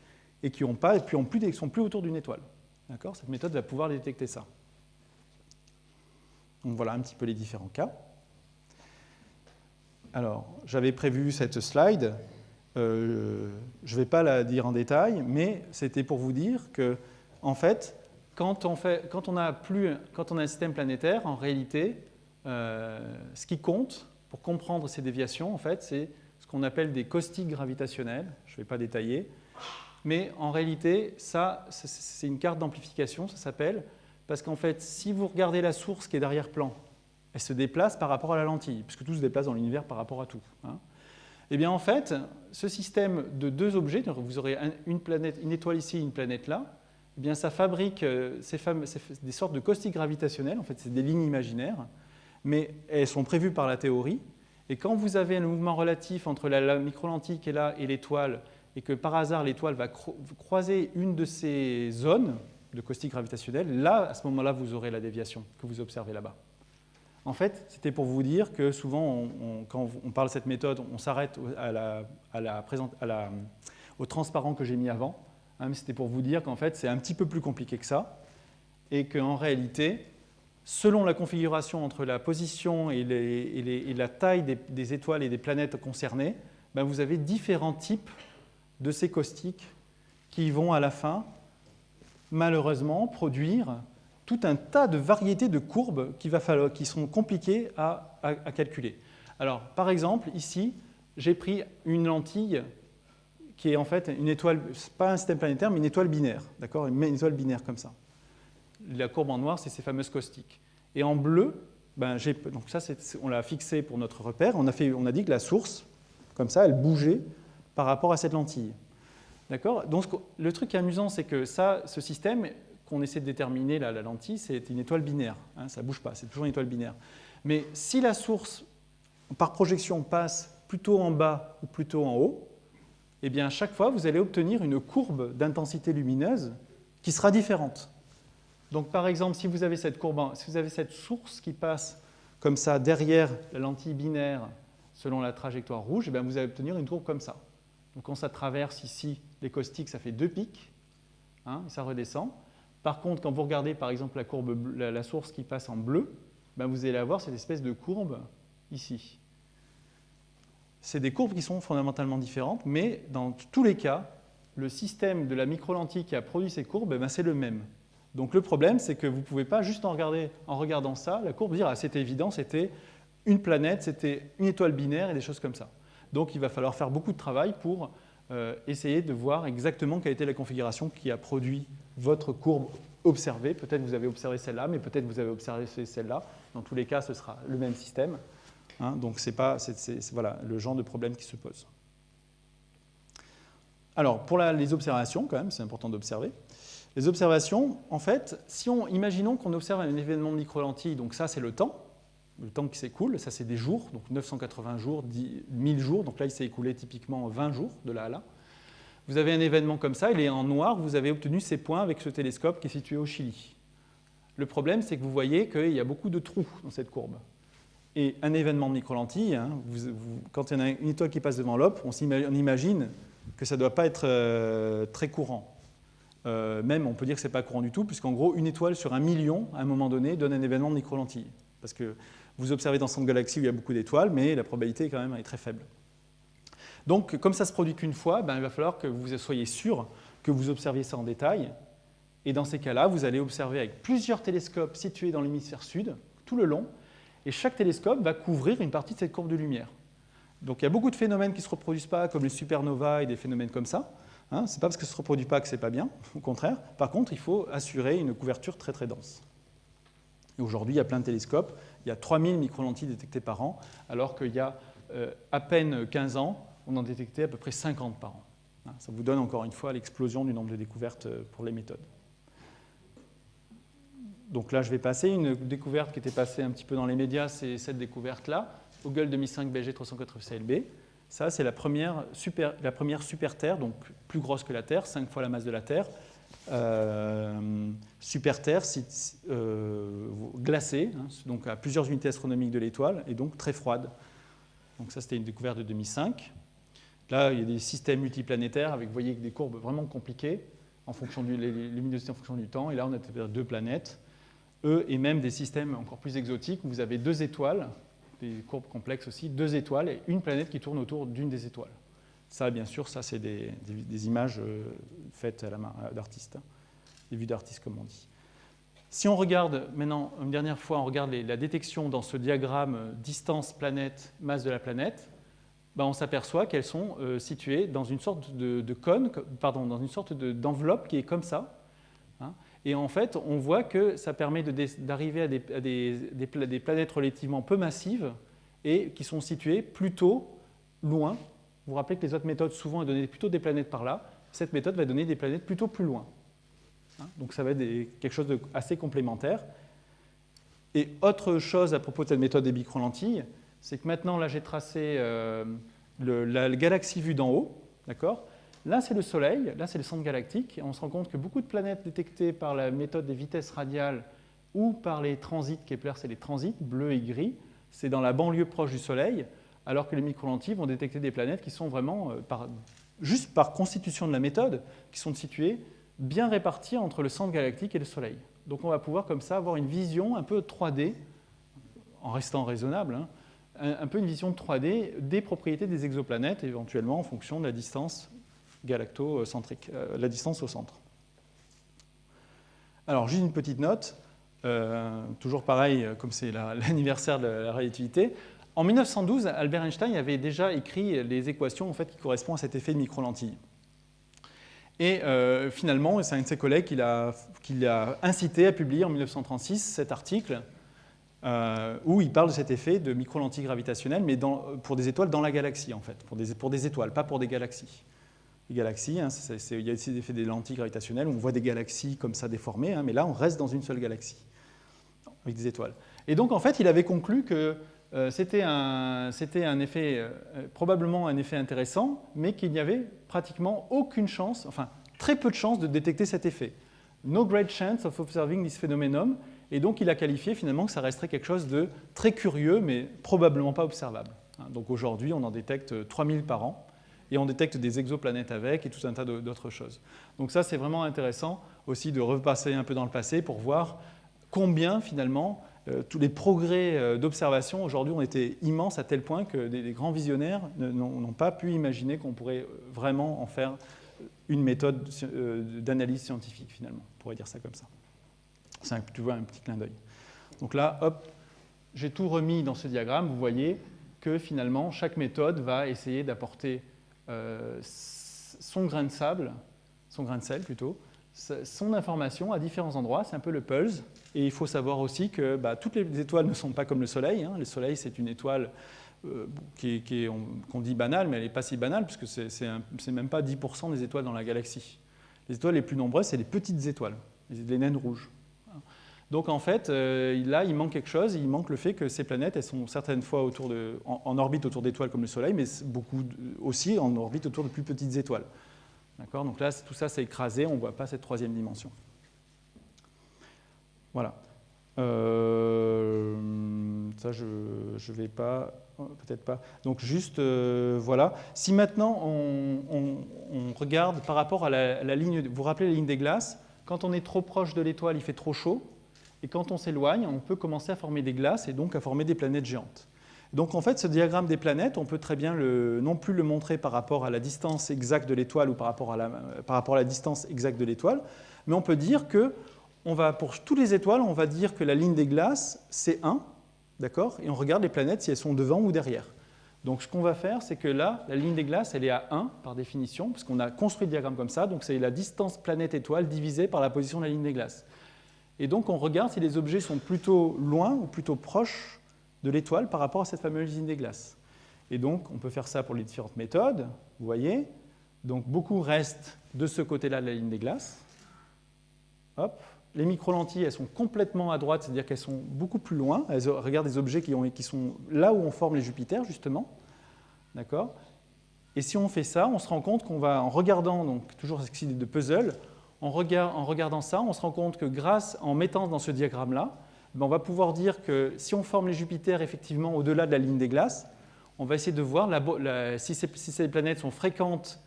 et qui sont plus autour d'une étoile. D'accord ? Cette méthode va pouvoir détecter ça. Donc voilà un petit peu les différents cas. Alors, j'avais prévu cette slide. Je ne vais pas la dire en détail, mais c'était pour vous dire que, en fait, quand on a un système planétaire, en réalité, ce qui compte pour comprendre ces déviations, en fait, c'est ce qu'on appelle des caustiques gravitationnels. Je ne vais pas détailler, mais en réalité, ça, c'est une carte d'amplification, ça s'appelle, parce qu'en fait, si vous regardez la source qui est d'arrière-plan, elle se déplace par rapport à la lentille, puisque tout se déplace dans l'univers par rapport à tout. Hein. Eh bien, en fait, ce système de deux objets, vous aurez une étoile ici et une planète là, eh bien, ça fabrique des sortes de caustiques gravitationnels, en fait, c'est des lignes imaginaires, mais elles sont prévues par la théorie, et quand vous avez un mouvement relatif entre la micro-lentille qui est là et l'étoile, et que par hasard l'étoile va croiser une de ces zones de caustique gravitationnelle, là, à ce moment-là, vous aurez la déviation que vous observez là-bas. En fait, c'était pour vous dire que souvent, quand on parle de cette méthode, on s'arrête au transparent que j'ai mis avant. Hein, mais c'était pour vous dire qu'en fait, c'est un petit peu plus compliqué que ça, et qu'en réalité, selon la configuration entre la position et la taille des étoiles et des planètes concernées, ben vous avez différents types de ces caustiques qui vont à la fin, malheureusement, produire tout un tas de variétés de courbes qui sont compliquées à calculer. Alors, par exemple, ici, j'ai pris une lentille qui est en fait une étoile, pas un système planétaire, mais une étoile binaire, d'accord, une étoile binaire comme ça. La courbe en noir, c'est ces fameuses caustiques. Et en bleu, ben, donc ça, on l'a fixé pour notre repère. On a dit que la source, comme ça, elle bougeait par rapport à cette lentille. D'accord ? Donc, le truc qui est amusant, c'est que ce système qu'on essaie de déterminer, la lentille, c'est une étoile binaire. Hein, ça ne bouge pas, c'est toujours une étoile binaire. Mais si la source, par projection, passe plutôt en bas ou plutôt en haut, eh bien, à chaque fois, vous allez obtenir une courbe d'intensité lumineuse qui sera différente. Donc, par exemple, si vous avez cette source qui passe comme ça derrière la lentille binaire selon la trajectoire rouge, eh bien, vous allez obtenir une courbe comme ça. Donc, quand ça traverse ici les caustiques, ça fait 2 pics, hein, et ça redescend. Par contre, quand vous regardez par exemple la source qui passe en bleu, ben, vous allez avoir cette espèce de courbe ici. C'est des courbes qui sont fondamentalement différentes, mais dans tous les cas, le système de la micro-lentille qui a produit ces courbes, ben, c'est le même. Donc le problème, c'est que vous ne pouvez pas juste en regardant ça, la courbe, dire ah, c'était évident, c'était une planète, c'était une étoile binaire et des choses comme ça. Donc il va falloir faire beaucoup de travail pour essayer de voir exactement quelle était la configuration qui a produit votre courbe observée. Peut-être vous avez observé celle-là, mais peut-être vous avez observé celle-là. Dans tous les cas, ce sera le même système. Hein, donc c'est voilà, le genre de problème qui se pose. Alors, pour les observations, quand même, c'est important d'observer. Les observations, en fait, imaginons qu'on observe un événement de micro-lentille, donc ça, c'est le temps qui s'écoule, ça, c'est des jours, donc 980 jours, 1000 jours, donc là, il s'est écoulé typiquement 20 jours, de là à là. Vous avez un événement comme ça, il est en noir, vous avez obtenu ces points avec ce télescope qui est situé au Chili. Le problème, c'est que vous voyez qu'il y a beaucoup de trous dans cette courbe. Et un événement de micro-lentille, hein, quand il y en a une étoile qui passe devant l'OP, on imagine que ça ne doit pas être très courant. Même, on peut dire que ce n'est pas courant du tout, puisqu'en gros, une étoile sur 1 million, à un moment donné, donne un événement de micro-lentille. Parce que vous observez dans cette galaxie où il y a beaucoup d'étoiles, mais la probabilité quand même est très faible. Donc, comme ça ne se produit qu'une fois, ben, il va falloir que vous soyez sûr que vous observiez ça en détail. Et dans ces cas-là, vous allez observer avec plusieurs télescopes situés dans l'hémisphère sud, tout le long, et chaque télescope va couvrir une partie de cette courbe de lumière. Donc il y a beaucoup de phénomènes qui ne se reproduisent pas, comme les supernovas et des phénomènes comme ça. Hein, ce n'est pas parce que ça ne se reproduit pas que ce n'est pas bien, au contraire. Par contre, il faut assurer une couverture très très dense. Et aujourd'hui, il y a plein de télescopes. Il y a 3000 micro-lentilles détectées par an, alors qu'il y a à peine 15 ans, on en détectait à peu près 50 par an. Hein, ça vous donne encore une fois l'explosion du nombre de découvertes pour les méthodes. Donc là, je vais passer une découverte qui était passée un petit peu dans les médias, c'est cette découverte-là, Hugel 2005 BG 380 CLB. Ça, c'est la première super Terre, donc plus grosse que la Terre, 5 fois la masse de la Terre. Super Terre glacée, hein, donc à plusieurs unités astronomiques de l'étoile, et donc très froide. Donc ça, c'était une découverte de 2005. Là, il y a des systèmes multiplanétaires avec, vous voyez, des courbes vraiment compliquées en fonction de les luminosités en fonction du temps. Et là, on a 2 planètes. Et même des systèmes encore plus exotiques où vous avez 2 étoiles des courbes complexes aussi, 2 étoiles et une planète qui tourne autour d'une des étoiles. Ça, bien sûr, ça c'est des images faites à la main d'artistes, des vues d'artistes comme on dit. Si on regarde maintenant, une dernière fois, on regarde la détection dans ce diagramme distance planète, masse de la planète, ben on s'aperçoit qu'elles sont situées dans une sorte de cône, pardon, dans une sorte d'enveloppe qui est comme ça. Hein. Et en fait, on voit que ça permet d'arriver à des planètes relativement peu massives et qui sont situées plutôt loin. Vous vous rappelez que les autres méthodes, souvent, elles donnaient plutôt des planètes par là. Cette méthode va donner des planètes plutôt plus loin. Hein. Donc ça va être quelque chose d'assez complémentaire. Et autre chose à propos de cette méthode des microlentilles, c'est que maintenant, là, j'ai tracé la galaxie vue d'en haut, d'accord ? Là, c'est le Soleil, là, c'est le centre galactique. Et on se rend compte que beaucoup de planètes détectées par la méthode des vitesses radiales ou par les transits, Kepler, c'est les transits, bleu et gris, c'est dans la banlieue proche du Soleil, alors que les microlentilles vont détecter des planètes qui sont vraiment, juste par constitution de la méthode, qui sont situées bien réparties entre le centre galactique et le Soleil. Donc on va pouvoir comme ça avoir une vision un peu 3D, en restant raisonnable, hein, un peu une vision de 3D des propriétés des exoplanètes, éventuellement en fonction de la distance galactocentrique, la distance au centre. Alors, juste une petite note, toujours pareil, comme c'est l'anniversaire de la relativité. En 1912, Albert Einstein avait déjà écrit les équations en fait, qui correspondent à cet effet de microlentille. Et finalement, c'est un de ses collègues qui l'a incité à publier en 1936 cet article où il parle de cet effet de microlentille gravitationnelle, mais pour des étoiles dans la galaxie, en fait, pour des étoiles, pas pour des galaxies. Les galaxies, hein, il y a aussi l'effet des lentilles gravitationnelles, où on voit des galaxies comme ça déformées, hein, mais là, on reste dans une seule galaxie, avec des étoiles. Et donc, en fait, il avait conclu que c'était un effet, probablement un effet intéressant, mais qu'il n'y avait pratiquement aucune chance, enfin, très peu de chances de détecter cet effet. No great chance of observing this phenomenon. Et donc, il a qualifié finalement que ça resterait quelque chose de très curieux, mais probablement pas observable. Donc aujourd'hui, on en détecte 3000 par an, et on détecte des exoplanètes avec, et tout un tas d'autres choses. Donc ça, c'est vraiment intéressant aussi de repasser un peu dans le passé pour voir combien finalement tous les progrès d'observation aujourd'hui ont été immenses à tel point que des grands visionnaires n'ont pas pu imaginer qu'on pourrait vraiment en faire une méthode d'analyse scientifique finalement, on pourrait dire ça comme ça. C'est tu vois un petit clin d'œil. Donc là, hop, j'ai tout remis dans ce diagramme. Vous voyez que finalement, chaque méthode va essayer d'apporter son grain de sel plutôt, son information à différents endroits. C'est un peu le pulse. Et il faut savoir aussi que toutes les étoiles ne sont pas comme le Soleil. Hein. Le Soleil, c'est une étoile qu'on dit banale, mais elle n'est pas si banale, puisque c'est même pas 10% des étoiles dans la galaxie. Les étoiles les plus nombreuses, c'est les petites étoiles, les naines rouges. Donc en fait, là, il manque quelque chose, il manque le fait que ces planètes, elles sont certaines fois en orbite autour d'étoiles comme le Soleil, mais beaucoup aussi en orbite autour de plus petites étoiles. D'accord ? Donc là, tout ça, c'est écrasé, on ne voit pas cette troisième dimension. Voilà. Ça, je vais pas, peut-être pas. Donc juste, voilà. Si maintenant, on regarde par rapport à la ligne, vous vous rappelez la ligne des glaces, quand on est trop proche de l'étoile, il fait trop chaud. Et quand on s'éloigne, on peut commencer à former des glaces et donc à former des planètes géantes. Donc en fait, ce diagramme des planètes, on peut très bien non plus le montrer par rapport à la distance exacte de l'étoile ou par rapport à la distance exacte de l'étoile, mais on peut dire que, pour toutes les étoiles, on va dire que la ligne des glaces, c'est 1, d'accord ? Et on regarde les planètes si elles sont devant ou derrière. Donc ce qu'on va faire, c'est que là, la ligne des glaces, elle est à 1 par définition, parce qu'on a construit le diagramme comme ça, donc c'est la distance planète-étoile divisée par la position de la ligne des glaces. Et donc, on regarde si les objets sont plutôt loin ou plutôt proches de l'étoile par rapport à cette fameuse ligne des glaces. Et donc, on peut faire ça pour les différentes méthodes, vous voyez. Donc, beaucoup restent de ce côté-là de la ligne des glaces. Hop. Les microlentilles, elles sont complètement à droite, c'est-à-dire qu'elles sont beaucoup plus loin. Elles regardent des objets qui sont là où on forme les Jupiters, justement. D'accord ? Et si on fait ça, on se rend compte qu'on va, en regardant, donc toujours cette idée de puzzle, en regardant ça, on se rend compte que en mettant dans ce diagramme-là, on va pouvoir dire que si on forme les Jupiters effectivement au-delà de la ligne des glaces, on va essayer de voir si ces planètes sont fréquentes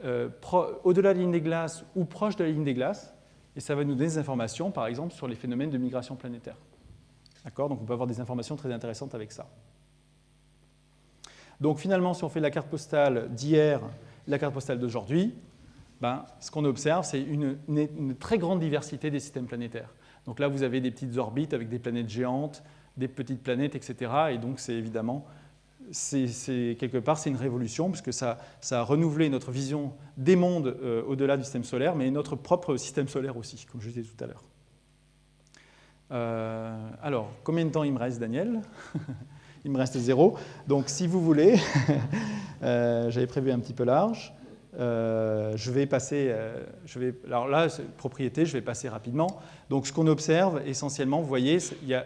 au-delà de la ligne des glaces ou proches de la ligne des glaces, et ça va nous donner des informations, par exemple, sur les phénomènes de migration planétaire. D'accord ? Donc on peut avoir des informations très intéressantes avec ça. Donc finalement, si on fait la carte postale d'hier, la carte postale d'aujourd'hui, ce qu'on observe, c'est une très grande diversité des systèmes planétaires. Donc là, vous avez des petites orbites avec des planètes géantes, des petites planètes, etc. Et donc c'est évidemment, quelque part, c'est une révolution, parce que ça a renouvelé notre vision des mondes au-delà du système solaire, mais notre propre système solaire aussi, comme je disais tout à l'heure. Alors, combien de temps il me reste, Daniel? Il me reste 0. Donc, si vous voulez, j'avais prévu un petit peu large. Je vais passer. Alors là, propriété, je vais passer rapidement. Donc, ce qu'on observe essentiellement, vous voyez,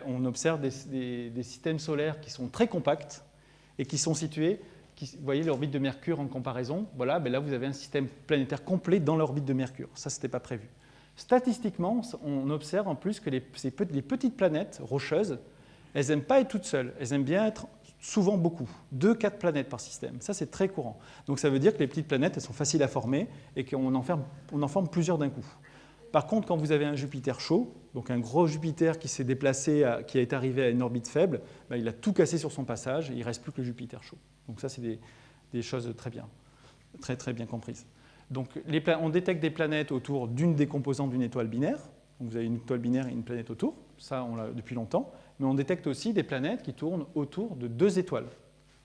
on observe des systèmes solaires qui sont très compacts et qui sont situés. Vous voyez l'orbite de Mercure en comparaison. Voilà, là, vous avez un système planétaire complet dans l'orbite de Mercure. Ça, ce n'était pas prévu. Statistiquement, on observe en plus que les petites planètes rocheuses, elles n'aiment pas être toutes seules, elles aiment bien être souvent beaucoup, 2-4 planètes par système. Ça, c'est très courant. Donc ça veut dire que les petites planètes, elles sont faciles à former et qu'on en forme plusieurs d'un coup. Par contre, quand vous avez un Jupiter chaud, donc un gros Jupiter qui s'est déplacé, qui est arrivé à une orbite faible, il a tout cassé sur son passage et il ne reste plus que le Jupiter chaud. Donc ça, c'est des choses très bien, très, très bien comprises. Donc, on détecte des planètes autour d'une des composantes d'une étoile binaire. Donc, vous avez une étoile binaire et une planète autour. Ça, on l'a depuis longtemps. Mais on détecte aussi des planètes qui tournent autour de 2 étoiles.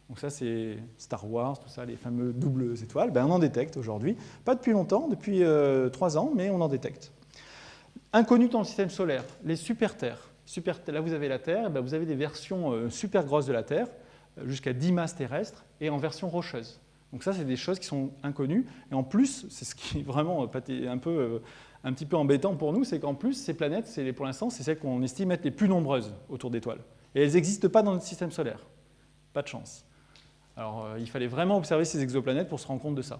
Donc ça, c'est Star Wars, tout ça, les fameux doubles étoiles. On en détecte aujourd'hui. Pas depuis longtemps, depuis 3 ans, mais on en détecte. Inconnu dans le système solaire, les super-terres. Là, vous avez la Terre, vous avez des versions super grosses de la Terre, jusqu'à 10 masses terrestres, et en version rocheuse. Donc ça, c'est des choses qui sont inconnues. Et en plus, c'est ce qui est vraiment un petit peu embêtant pour nous, c'est qu'en plus, ces planètes, pour l'instant, c'est celles qu'on estime être les plus nombreuses autour d'étoiles. Et elles n'existent pas dans notre système solaire. Pas de chance. Alors, il fallait vraiment observer ces exoplanètes pour se rendre compte de ça.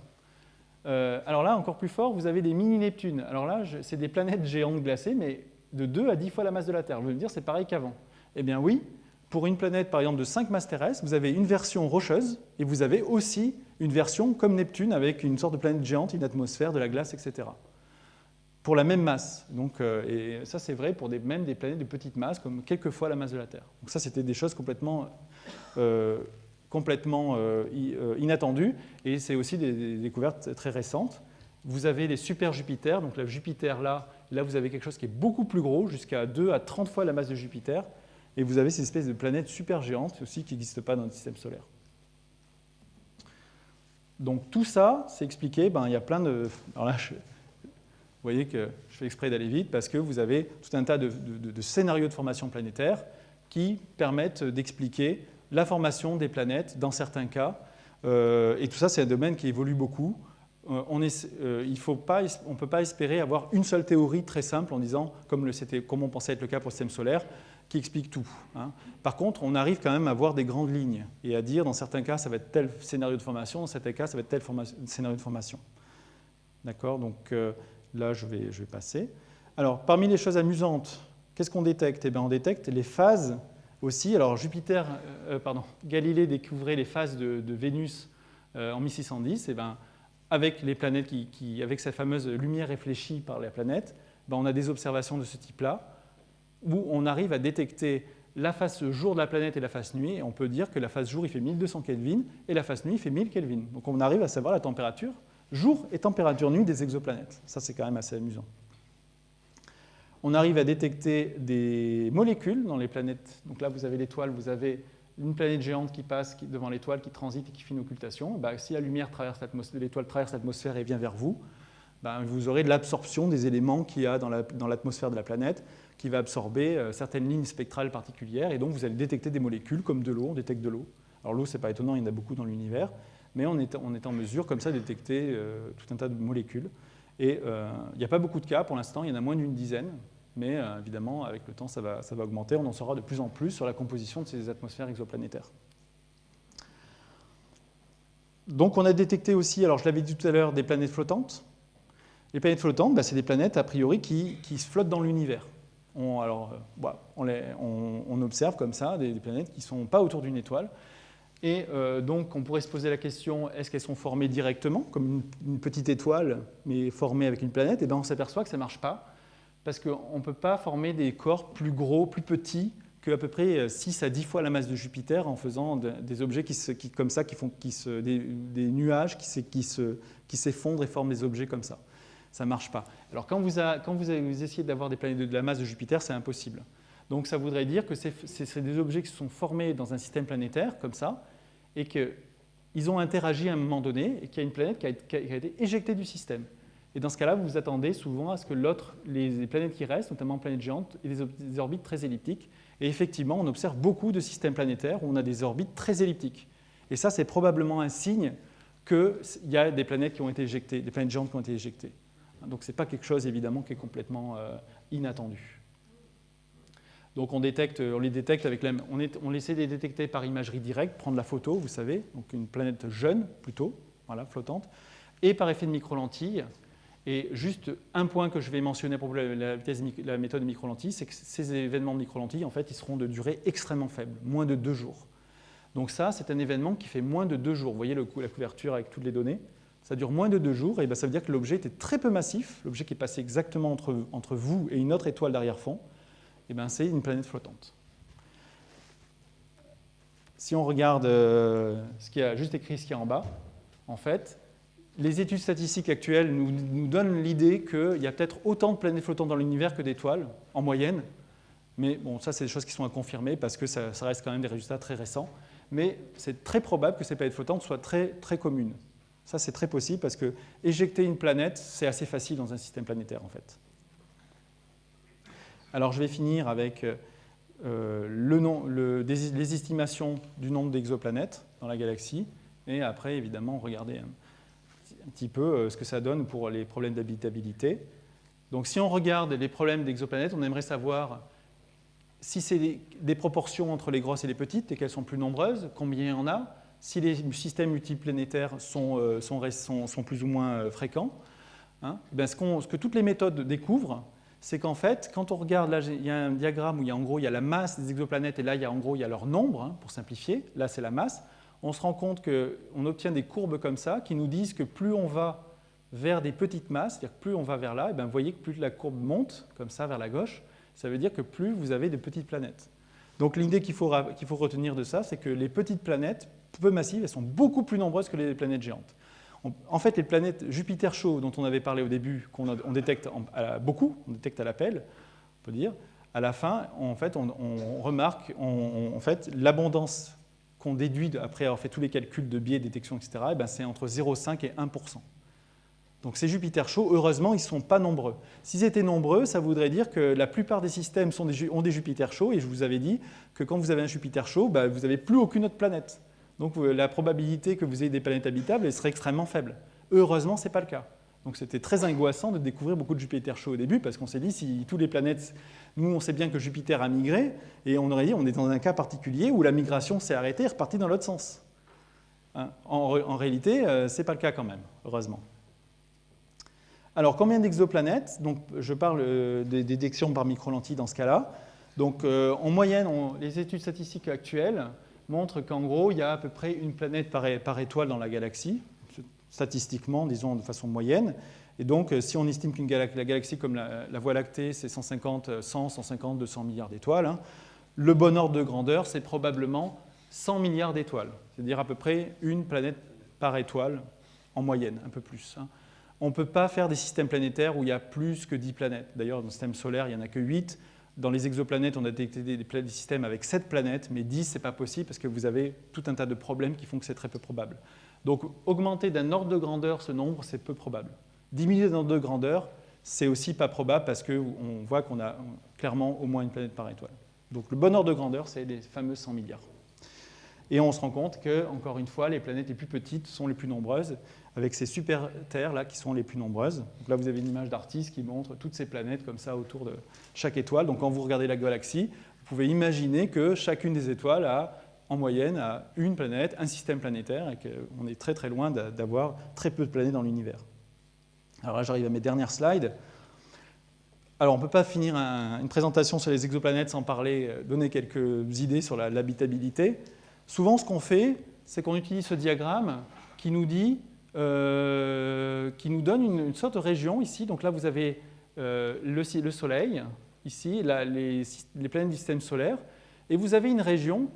Alors là, encore plus fort, vous avez des mini-Neptunes. Alors là, c'est des planètes géantes glacées, mais de 2 à 10 fois la masse de la Terre. Je veux dire, c'est pareil qu'avant. Eh bien oui, pour une planète, par exemple, de 5 masses terrestres, vous avez une version rocheuse et vous avez aussi une version comme Neptune avec une sorte de planète géante, une atmosphère, de la glace, etc. Pour la même masse. Donc, et ça, c'est vrai pour même des planètes de petite masse, comme quelques fois la masse de la Terre. Donc ça, c'était des choses complètement inattendues. Et c'est aussi des découvertes très récentes. Vous avez les super Jupiter. Donc la Jupiter, là, vous avez quelque chose qui est beaucoup plus gros, jusqu'à 2 à 30 fois la masse de Jupiter. Et vous avez ces espèces de planètes super géantes aussi qui n'existent pas dans notre système solaire. Donc tout ça, c'est expliqué, il y a plein de... Alors là, vous voyez que je fais exprès d'aller vite parce que vous avez tout un tas de scénarios de formation planétaire qui permettent d'expliquer la formation des planètes dans certains cas. Et tout ça, c'est un domaine qui évolue beaucoup. On ne peut pas espérer avoir une seule théorie très simple en disant, comme on pensait être le cas pour le système solaire, qui explique tout. Par contre, on arrive quand même à voir des grandes lignes et à dire, dans certains cas, ça va être tel scénario de formation, dans certains cas, ça va être tel scénario de formation. D'accord? Donc là, je vais passer. Alors, parmi les choses amusantes, qu'est-ce qu'on détecte? On détecte les phases aussi. Alors, Galilée découvrait les phases de Vénus en 1610. Avec les planètes avec cette fameuse lumière réfléchie par la planète, on a des observations de ce type-là, où on arrive à détecter la phase jour de la planète et la phase nuit, et on peut dire que la phase jour, il fait 1200 Kelvin, et la phase nuit, il fait 1000 Kelvin. Donc on arrive à savoir la température jour et température nuit des exoplanètes. Ça, c'est quand même assez amusant. On arrive à détecter des molécules dans les planètes. Donc là, vous avez l'étoile, vous avez une planète géante qui passe devant l'étoile, qui transite et qui fait une occultation. Si la lumière de l'étoile traverse l'atmosphère et vient vers vous, vous aurez de l'absorption des éléments qu'il y a dans l'atmosphère de la planète, qui va absorber certaines lignes spectrales particulières, et donc vous allez détecter des molécules comme de l'eau, on détecte de l'eau. Alors l'eau, ce n'est pas étonnant, il y en a beaucoup dans l'univers, mais on est en mesure comme ça de détecter tout un tas de molécules. Et il n'y a pas beaucoup de cas pour l'instant, il y en a moins d'une dizaine, mais évidemment, avec le temps, ça va augmenter, on en saura de plus en plus sur la composition de ces atmosphères exoplanétaires. Donc on a détecté aussi, alors je l'avais dit tout à l'heure, des planètes flottantes. Les planètes flottantes, c'est des planètes a priori qui se flottent dans l'univers. On observe comme ça des planètes qui ne sont pas autour d'une étoile. Et donc on pourrait se poser la question, est-ce qu'elles sont formées directement, comme une petite étoile, mais formée avec une planète? Et on s'aperçoit que ça ne marche pas, parce qu'on ne peut pas former des corps plus gros, plus petits qu'à peu près 6 à 10 fois la masse de Jupiter en faisant des objets des nuages qui s'effondrent et forment des objets comme ça. Ça ne marche pas. Alors quand vous essayez d'avoir des planètes de la masse de Jupiter, c'est impossible. Donc ça voudrait dire que c'est des objets qui se sont formés dans un système planétaire comme ça et qu'ils ont interagi à un moment donné et qu'il y a une planète qui a été éjectée du système. Et dans ce cas-là, vous vous attendez souvent à ce que les planètes qui restent, notamment planètes géantes, aient des orbites très elliptiques. Et effectivement, on observe beaucoup de systèmes planétaires où on a des orbites très elliptiques. Et ça, c'est probablement un signe qu'il y a des planètes qui ont été éjectées, des planètes géantes qui ont été éjectées. Donc ce n'est pas quelque chose, évidemment, qui est complètement inattendu. Donc on les détecte avec on essaie de les détecter par imagerie directe, prendre la photo, vous savez, donc une planète jeune plutôt, voilà, flottante, et par effet de micro-lentille. Et juste un point que je vais mentionner pour la méthode de micro-lentille, c'est que ces événements de micro-lentille, en fait, ils seront de durée extrêmement faible, moins de 2 jours. Donc ça, c'est un événement qui fait moins de 2 jours. Vous voyez la couverture avec toutes les données. Ça dure moins de 2 jours, et bien ça veut dire que l'objet était très peu massif, l'objet qui est passé exactement entre vous et une autre étoile d'arrière-fond, et bien c'est une planète flottante. Si on regarde ce qu'il y a juste écrit, ce qu'il y a en bas, en fait, les études statistiques actuelles nous donnent l'idée qu'il y a peut-être autant de planètes flottantes dans l'univers que d'étoiles, en moyenne. Mais bon, ça, c'est des choses qui sont à confirmer parce que ça reste quand même des résultats très récents. Mais c'est très probable que ces planètes flottantes soient très, très communes. Ça, c'est très possible parce que éjecter une planète, c'est assez facile dans un système planétaire, en fait. Alors, je vais finir avec les estimations du nombre d'exoplanètes dans la galaxie. Et après, évidemment, regarder un petit peu ce que ça donne pour les problèmes d'habitabilité. Donc si on regarde les problèmes d'exoplanètes, on aimerait savoir si c'est des proportions entre les grosses et les petites et qu'elles sont plus nombreuses, combien il y en a, si les systèmes multiplanétaires sont plus ou moins fréquents. Hein. Ben, ce que toutes les méthodes découvrent, c'est qu'en fait, quand on regarde, là il y a un diagramme où il y a la masse des exoplanètes et là il y a leur nombre, hein, pour simplifier, là c'est la masse. On se rend compte qu'on obtient des courbes comme ça qui nous disent que plus on va vers des petites masses, c'est-à-dire que plus on va vers là, et bien vous voyez que plus la courbe monte, comme ça, vers la gauche, ça veut dire que plus vous avez de petites planètes. Donc l'idée qu'il faut retenir de ça, c'est que les petites planètes peu massives, elles sont beaucoup plus nombreuses que les planètes géantes. En fait, les planètes Jupiter chaud, dont on avait parlé au début, on détecte beaucoup, on détecte à l'appel, on peut dire, à la fin, en fait, on remarque en fait, l'abondance qu'on déduit après avoir fait tous les calculs de biais, détection, etc., et ben c'est entre 0,5 et 1%. Donc ces Jupiter chauds, heureusement, ils ne sont pas nombreux. S'ils étaient nombreux, ça voudrait dire que la plupart des systèmes ont des Jupiter chauds, et je vous avais dit que quand vous avez un Jupiter chaud, ben, vous n'avez plus aucune autre planète. Donc la probabilité que vous ayez des planètes habitables, elle serait extrêmement faible. Heureusement, ce n'est pas le cas. Donc c'était très angoissant de découvrir beaucoup de Jupiter chauds au début, parce qu'on s'est dit, si toutes les planètes... Nous, on sait bien que Jupiter a migré, et on aurait dit, on est dans un cas particulier où la migration s'est arrêtée et repartie dans l'autre sens. Hein, en réalité, ce n'est pas le cas quand même, heureusement. Alors, combien d'exoplanètes? Donc, je parle des détections par micro-lentille dans ce cas-là. Donc, en moyenne, les études statistiques actuelles montrent qu'en gros, il y a à peu près une planète par étoile dans la galaxie, statistiquement, disons de façon moyenne. Et donc, si on estime qu'une la galaxie comme la Voie lactée, c'est 150, 200 milliards d'étoiles, hein, le bon ordre de grandeur, c'est probablement 100 milliards d'étoiles. C'est-à-dire à peu près une planète par étoile en moyenne, un peu plus. Hein. On ne peut pas faire des systèmes planétaires où il y a plus que 10 planètes. D'ailleurs, dans le système solaire, il n'y en a que 8. Dans les exoplanètes, on a détecté des systèmes avec 7 planètes, mais 10, ce n'est pas possible parce que vous avez tout un tas de problèmes qui font que c'est très peu probable. Donc, augmenter d'un ordre de grandeur ce nombre, c'est peu probable. Diminuer d'un ordre de grandeur, c'est aussi pas probable parce qu'on voit qu'on a clairement au moins une planète par étoile. Donc, le bon ordre de grandeur, c'est les fameux 100 milliards. Et on se rend compte que, encore une fois, les planètes les plus petites sont les plus nombreuses, avec ces super terres là qui sont les plus nombreuses. Donc là, vous avez une image d'Artis qui montre toutes ces planètes comme ça autour de chaque étoile. Donc quand vous regardez la galaxie, vous pouvez imaginer que chacune des étoiles a, en moyenne, a une planète, un système planétaire, et qu'on est très très loin d'avoir très peu de planètes dans l'univers. Alors là, j'arrive à mes dernières slides. Alors, on ne peut pas finir une présentation sur les exoplanètes sans donner quelques idées sur l'habitabilité. Souvent, ce qu'on fait, c'est qu'on utilise ce diagramme qui nous dit, qui nous donne une sorte de région ici. Donc là, vous avez le Soleil, ici, les planètes du système solaire. Et vous avez une région,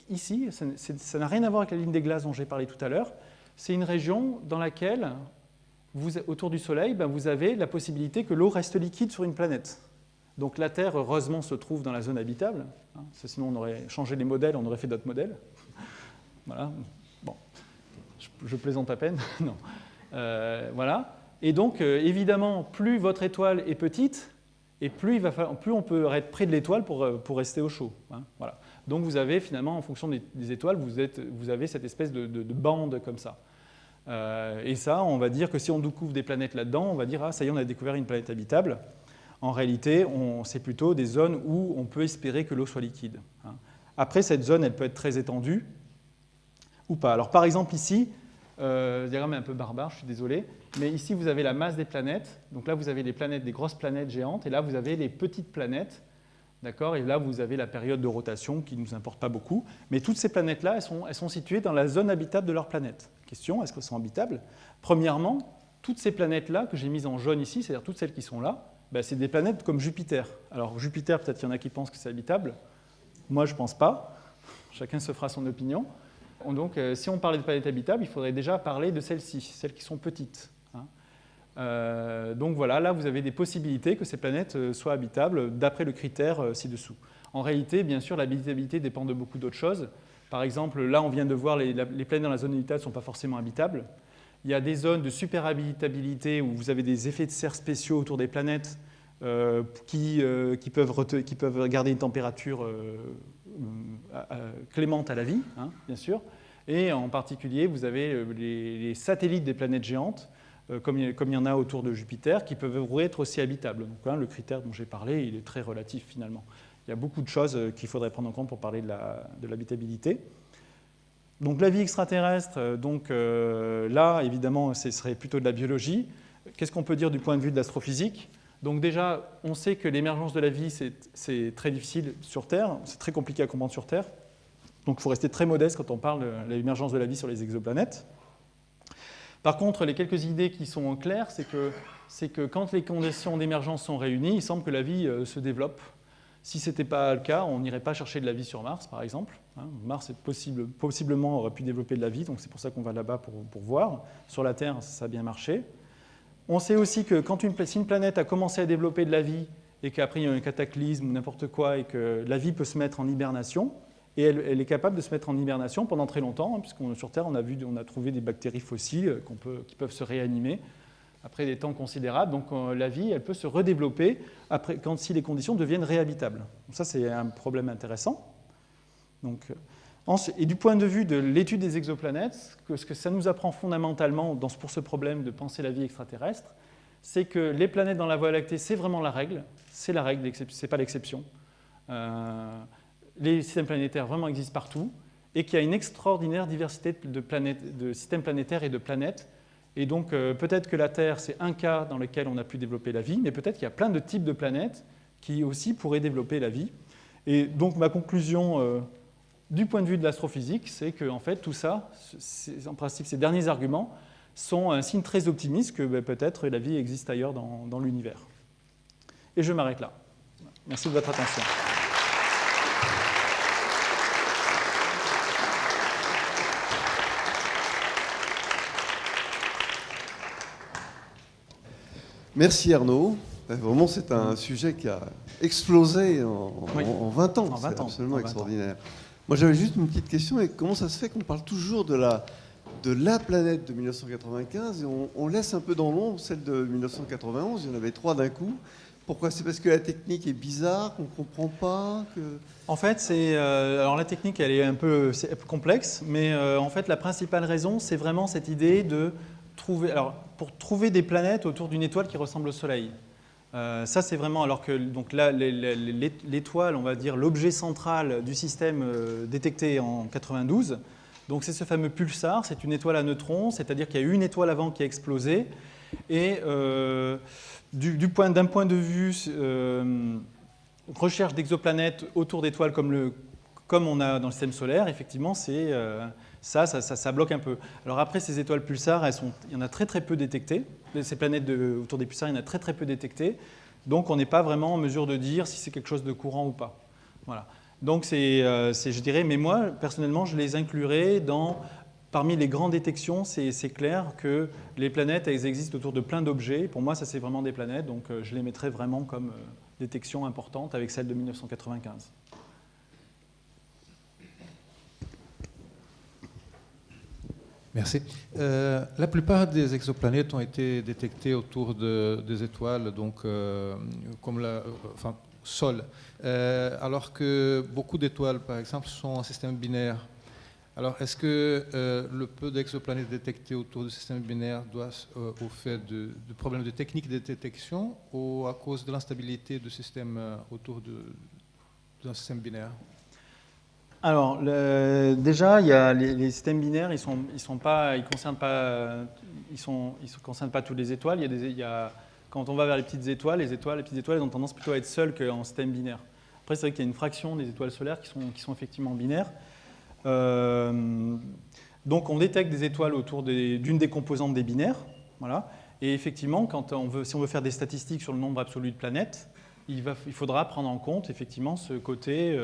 ici, ça n'a rien à voir avec la ligne des glaces dont j'ai parlé tout à l'heure, c'est une région dans laquelle, autour du Soleil, vous avez la possibilité que l'eau reste liquide sur une planète. Donc la Terre, heureusement, se trouve dans la zone habitable. Sinon, on aurait changé les modèles, on aurait fait d'autres modèles. Voilà. Bon, je plaisante à peine. Non. Voilà. Et donc, évidemment, plus votre étoile est petite, et plus on peut être près de l'étoile pour rester au chaud. Voilà. Donc vous avez finalement, en fonction des étoiles, vous avez cette espèce de bande comme ça. Et ça, on va dire que si on découvre des planètes là-dedans, on va dire « Ah, ça y est, on a découvert une planète habitable ». En réalité, c'est plutôt des zones où on peut espérer que l'eau soit liquide. Après, cette zone, elle peut être très étendue ou pas. Alors, par exemple, ici, le diagramme est un peu barbare, je suis désolé, mais ici, vous avez la masse des planètes. Donc là, vous avez les planètes, des grosses planètes géantes, et là, vous avez les petites planètes. D'accord ? Et là, vous avez la période de rotation qui ne nous importe pas beaucoup. Mais toutes ces planètes-là, elles sont situées dans la zone habitable de leur planète. Question, est-ce qu'elles sont habitables ? Premièrement, toutes ces planètes-là, que j'ai mises en jaune ici, c'est-à-dire toutes celles qui sont là, c'est des planètes comme Jupiter. Alors Jupiter, peut-être qu'il y en a qui pensent que c'est habitable. Moi, je ne pense pas. Chacun se fera son opinion. Donc, si on parlait de planètes habitables, il faudrait déjà parler de celles-ci, celles qui sont petites. Donc voilà, là, vous avez des possibilités que ces planètes soient habitables d'après le critère ci-dessous. En réalité, bien sûr, l'habitabilité dépend de beaucoup d'autres choses. Par exemple, là, on vient de voir les planètes dans la zone habitable ne sont pas forcément habitables. Il y a des zones de superhabitabilité où vous avez des effets de serre spéciaux autour des planètes qui peuvent garder une température clémente à la vie, bien sûr. Et en particulier, vous avez les satellites des planètes géantes, comme il y en a autour de Jupiter, qui peuvent être aussi habitables. Donc, le critère dont j'ai parlé, il est très relatif finalement. Il y a beaucoup de choses qu'il faudrait prendre en compte pour parler de l'habitabilité. Donc la vie extraterrestre, là, évidemment, ce serait plutôt de la biologie. Qu'est-ce qu'on peut dire du point de vue de l'astrophysique ? Donc déjà, on sait que l'émergence de la vie, c'est très difficile sur Terre, c'est très compliqué à comprendre sur Terre. Donc il faut rester très modeste quand on parle de l'émergence de la vie sur les exoplanètes. Par contre, les quelques idées qui sont claires, c'est que quand les conditions d'émergence sont réunies, il semble que la vie se développe. Si ce n'était pas le cas, on n'irait pas chercher de la vie sur Mars, par exemple. Mars possiblement aurait pu développer de la vie, donc c'est pour ça qu'on va là-bas pour voir. Sur la Terre, ça a bien marché. On sait aussi que si une planète a commencé à développer de la vie et qu'après il y a un cataclysme ou n'importe quoi et que la vie peut se mettre en hibernation, et elle est capable de se mettre en hibernation pendant très longtemps, puisque sur Terre, on a trouvé des bactéries fossiles qui peuvent se réanimer après des temps considérables. Donc la vie, elle peut se redévelopper si les conditions deviennent réhabitables. Donc, ça, c'est un problème intéressant. Donc, et du point de vue de l'étude des exoplanètes, ce que ça nous apprend fondamentalement pour ce problème de penser la vie extraterrestre, c'est que les planètes dans la Voie lactée, c'est vraiment la règle. C'est la règle, c'est pas l'exception. Les systèmes planétaires vraiment existent partout et qu'il y a une extraordinaire diversité de systèmes planétaires et de planètes. Et donc, peut-être que la Terre, c'est un cas dans lequel on a pu développer la vie, mais peut-être qu'il y a plein de types de planètes qui aussi pourraient développer la vie. Et donc, ma conclusion, du point de vue de l'astrophysique, c'est que en fait, tout ça, en principe, ces derniers arguments, sont un signe très optimiste que peut-être la vie existe ailleurs dans l'univers. Et je m'arrête là. Merci de votre attention. Merci Arnaud. Vraiment, c'est un sujet qui a explosé en 20 ans. C'est absolument extraordinaire. Moi, j'avais juste une petite question. Comment ça se fait qu'on parle toujours de la planète de 1995 et on laisse un peu dans l'ombre celle de 1991? Il y en avait 3 d'un coup. Pourquoi? C'est parce que la technique est bizarre, qu'on ne comprend pas En fait, alors la technique, elle est un peu complexe, mais en fait, la principale raison, c'est vraiment cette idée de pour trouver des planètes autour d'une étoile qui ressemble au Soleil. Ça, c'est vraiment, alors que donc là, l'étoile, on va dire l'objet central du système détecté en 92, donc c'est ce fameux pulsar, c'est une étoile à neutrons, c'est-à-dire qu'il y a eu une étoile avant qui a explosé, et d'un point de vue recherche d'exoplanètes autour d'étoiles comme on a dans le système solaire, effectivement, ça bloque un peu. Alors après, ces étoiles pulsars, il y en a très très peu détectées. Ces planètes autour des pulsars, il y en a très très peu détectées. Donc on n'est pas vraiment en mesure de dire si c'est quelque chose de courant ou pas. Voilà. Donc, je dirais, mais moi, personnellement, je les inclurais parmi les grandes détections. C'est clair que les planètes, elles existent autour de plein d'objets. Pour moi, ça, c'est vraiment des planètes. Donc, je les mettrais vraiment comme détection importante avec celle de 1995. Merci. La plupart des exoplanètes ont été détectées autour des étoiles, donc comme Sol, alors que beaucoup d'étoiles, par exemple, sont en système binaire. Alors, est-ce que le peu d'exoplanètes détectées autour du système binaire doit au fait de problèmes de technique de détection ou à cause de l'instabilité du système autour d'un système binaire? Alors, déjà, il y a les systèmes binaires, ils concernent pas toutes les étoiles. Quand on va vers les petites étoiles, les petites étoiles, elles ont tendance plutôt à être seules qu'en système binaire. Après, c'est vrai qu'il y a une fraction des étoiles solaires qui sont effectivement binaires. Donc, on détecte des étoiles autour d'une des composantes des binaires. Voilà. Et effectivement, si on veut faire des statistiques sur le nombre absolu de planètes, il faudra prendre en compte effectivement ce côté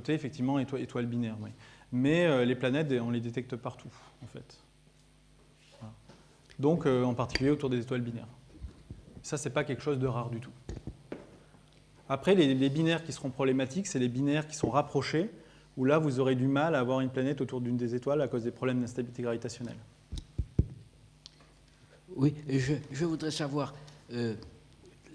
effectivement étoile binaire. Oui. Mais les planètes, on les détecte partout, en fait. Voilà. Donc, en particulier autour des étoiles binaires. Ça, c'est pas quelque chose de rare du tout. Après, les binaires qui seront problématiques, c'est les binaires qui sont rapprochés, où là, vous aurez du mal à avoir une planète autour d'une des étoiles à cause des problèmes d'instabilité gravitationnelle. Oui, je voudrais savoir,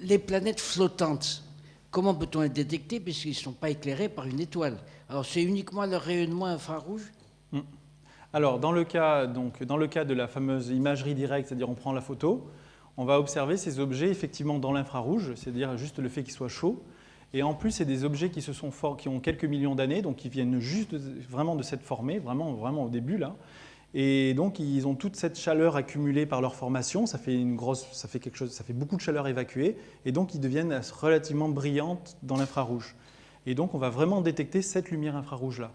les planètes flottantes, comment peut-on les détecter puisqu'ils ne sont pas éclairés par une étoile? Alors, c'est uniquement le rayonnement infrarouge? Alors, dans le cas de la fameuse imagerie directe, c'est-à-dire on prend la photo, on va observer ces objets effectivement dans l'infrarouge, c'est-à-dire juste le fait qu'ils soient chauds. Et en plus, c'est des objets qui ont quelques millions d'années, donc qui viennent juste vraiment de s'être formés, vraiment au début là. Et donc, ils ont toute cette chaleur accumulée par leur formation, ça fait beaucoup de chaleur évacuée, et donc ils deviennent relativement brillantes dans l'infrarouge. Et donc, on va vraiment détecter cette lumière infrarouge-là.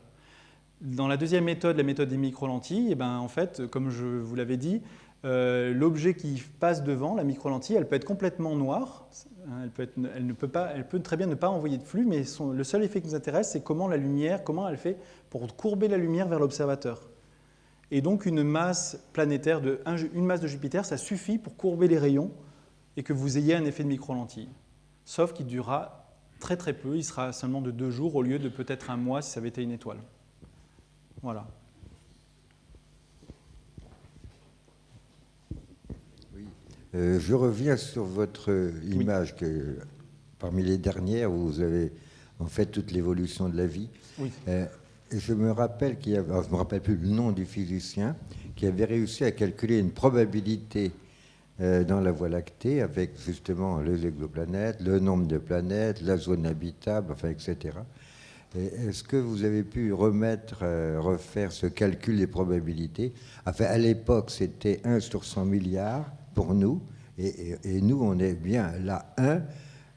Dans la deuxième méthode, la méthode des micro-lentilles, en fait, comme je vous l'avais dit, l'objet qui passe devant, la micro-lentille, elle peut être complètement noire, elle peut très bien ne pas envoyer de flux, mais le seul effet qui nous intéresse, c'est comment elle fait pour courber la lumière vers l'observateur. Et donc une masse planétaire, une masse de Jupiter, ça suffit pour courber les rayons et que vous ayez un effet de micro-lentille. Sauf qu'il durera très très peu, il sera seulement de 2 jours au lieu de peut-être un mois si ça avait été une étoile. Voilà. Oui. Je reviens sur votre image que parmi les dernières où vous avez en fait toute l'évolution de la vie. Oui. Et je me rappelle je ne me rappelle plus le nom du physicien qui avait réussi à calculer une probabilité dans la Voie lactée avec justement les exoplanètes, le nombre de planètes, la zone habitable, enfin, etc. Est-ce que vous avez pu refaire ce calcul des probabilités? Enfin, à l'époque, c'était 1 sur 100 milliards pour nous, et nous, on est bien là 1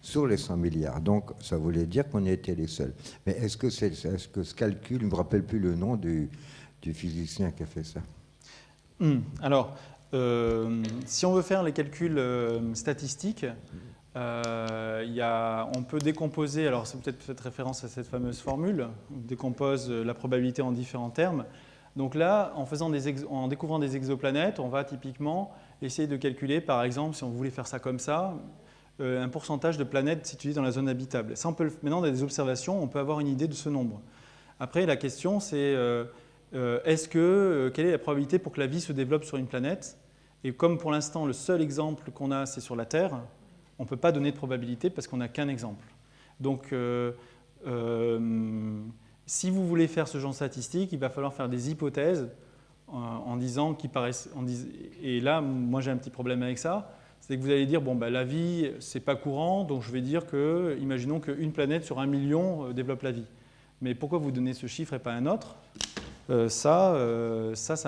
sur les 100 milliards. Donc, ça voulait dire qu'on était les seuls. Mais est-ce que ce calcul, je ne me rappelle plus le nom du physicien qui a fait ça? Alors, si on veut faire les calculs statistiques, on peut décomposer, alors c'est peut-être fait référence à cette fameuse formule, on décompose la probabilité en différents termes. Donc là, en découvrant des exoplanètes, on va typiquement essayer de calculer, par exemple, si on voulait faire ça comme ça, un pourcentage de planètes situées dans la zone habitable. Ça, maintenant, dans des observations, on peut avoir une idée de ce nombre. Après, la question, c'est quelle est la probabilité pour que la vie se développe sur une planète? Et comme pour l'instant, le seul exemple qu'on a, c'est sur la Terre, on ne peut pas donner de probabilité parce qu'on n'a qu'un exemple. Donc, si vous voulez faire ce genre de statistique, il va falloir faire des hypothèses en disant qu'ils paraissent... Et là, moi, j'ai un petit problème avec ça. C'est que vous allez dire, la vie, c'est pas courant, donc je vais dire que, imaginons qu'une planète sur 1 million développe la vie. Mais pourquoi vous donnez ce chiffre et pas un autre? Ça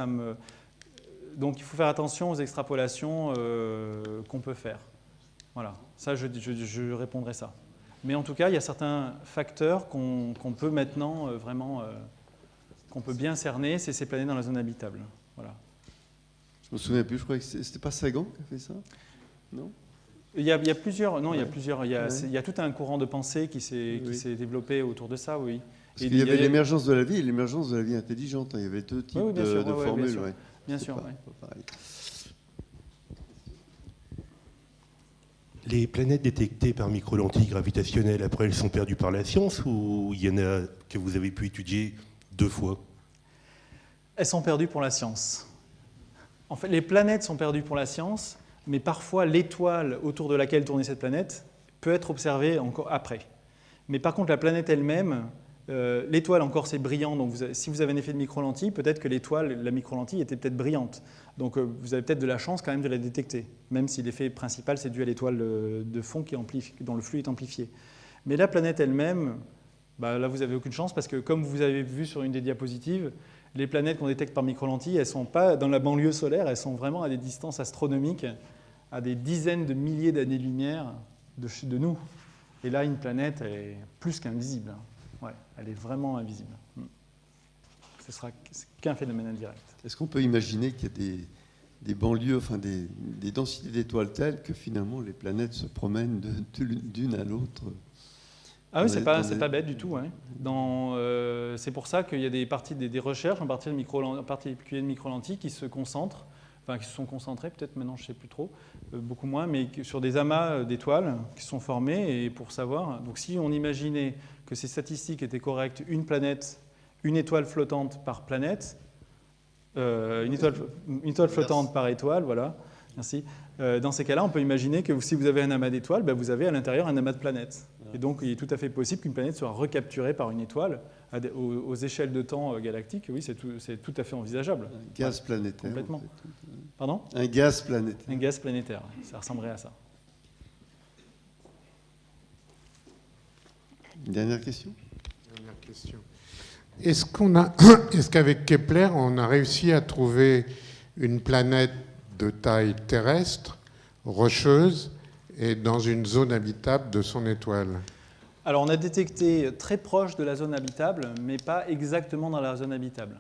me... Donc il faut faire attention aux extrapolations qu'on peut faire. Voilà, ça je répondrai ça. Mais en tout cas, il y a certains facteurs qu'on peut maintenant qu'on peut bien cerner, c'est ces planètes dans la zone habitable. Voilà. Je me souviens plus, je crois que c'était pas Sagan qui a fait ça? Non? Il y a plusieurs, non, il y a plusieurs, Ouais. il y a tout un courant de pensée qui Oui. s'est développé autour de ça, oui. Parce qu'il y avait l'émergence de la vie et l'émergence de la vie intelligente. Il y avait deux types Oui, bien sûr, de ouais, formules. bien sûr. Ouais. Bien C'est sûr, pas- ouais. pas pareil. Les planètes détectées par micro-lentilles gravitationnelles, après, elles sont perdues par la science ou il y en a que vous avez pu étudier 2 fois? Elles sont perdues pour la science. En fait, les planètes sont perdues pour la science, mais parfois l'étoile autour de laquelle tournait cette planète peut être observée encore après. Mais par contre, la planète elle-même, l'étoile encore c'est brillant, donc si vous avez un effet de micro-lentille, peut-être que l'étoile, la micro-lentille était peut-être brillante. Donc vous avez peut-être de la chance quand même de la détecter, même si l'effet principal c'est dû à l'étoile de fond dont le flux est amplifié. Mais la planète elle-même, bah, là vous n'avez aucune chance parce que comme vous avez vu sur une des diapositives, les planètes qu'on détecte par micro-lentille, elles ne sont pas dans la banlieue solaire, elles sont vraiment à des distances astronomiques, à des dizaines de milliers d'années-lumière de nous. Et là, une planète est plus qu'invisible. Ouais, elle est vraiment invisible. Ce sera qu'un phénomène indirect. Est-ce qu'on peut imaginer qu'il y a des banlieues, enfin des densités d'étoiles telles que finalement les planètes se promènent d'une à l'autre? Ah oui, c'est pas des- bête du tout. Ouais. C'est pour ça qu'il y a des parties des recherches, en particulier de micro-lentilles, qui se concentrent, enfin qui se sont concentrées, peut-être maintenant je ne sais plus trop, beaucoup moins, mais sur des amas d'étoiles qui se sont formés, et pour savoir, donc si on imaginait que ces statistiques étaient correctes, une étoile flottante par planète, une étoile flottante par étoile, voilà, merci. Dans ces cas-là, on peut imaginer que si vous avez un amas d'étoiles, ben, vous avez à l'intérieur un amas de planètes. Et donc, il est tout à fait possible qu'une planète soit recapturée par une étoile aux échelles de temps galactiques. Oui, c'est tout à fait envisageable. Un gaz planétaire. Complètement. en fait. Pardon ? Un gaz planétaire. Un gaz planétaire, ça ressemblerait à ça. Une dernière question? Dernière question. Est-ce qu'avec Kepler, on a réussi à trouver une planète de taille terrestre, rocheuse, et dans une zone habitable de son étoile? Alors, on a détecté très proche de la zone habitable, mais pas exactement dans la zone habitable.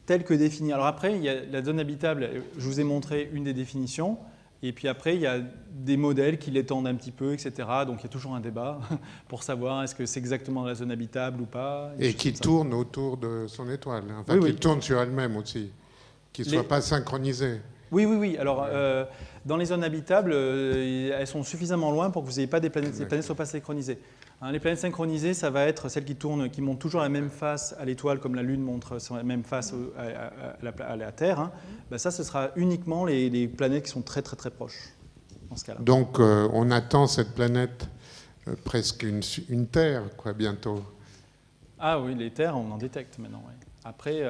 Telle que définie. Alors après, il y a la zone habitable, je vous ai montré une des définitions, et puis après, il y a des modèles qui l'étendent un petit peu, etc. Donc, il y a toujours un débat pour savoir est-ce que c'est exactement la zone habitable ou pas. Et qui tourne autour de son étoile, enfin Oui, qui oui. tourne sur elle-même aussi, qui ne soit pas synchronisée. Oui. Alors, dans les zones habitables, elles sont suffisamment loin pour que vous n'ayez pas des planètes. Les planètes ne soient pas synchronisées. Hein, les planètes synchronisées, ça va être celles qui tournent, qui montrent toujours la même face à l'étoile, comme la Lune montre la même face à la Terre. Hein. Ben ça, ce sera uniquement les planètes qui sont très très très proches, dans ce cas-là. Donc on attend cette planète presque une Terre, quoi, bientôt. Ah oui, les terres, on en détecte maintenant. Ouais. Après,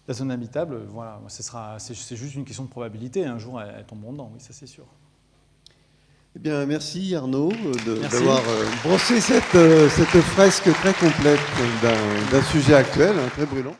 la zone habitable, voilà, c'est juste une question de probabilité. Un jour, elles tomberont dedans, oui, ça c'est sûr. Eh bien, merci Arnaud Merci. d'avoir brossé cette fresque très complète d'un sujet actuel, hein, très brûlant.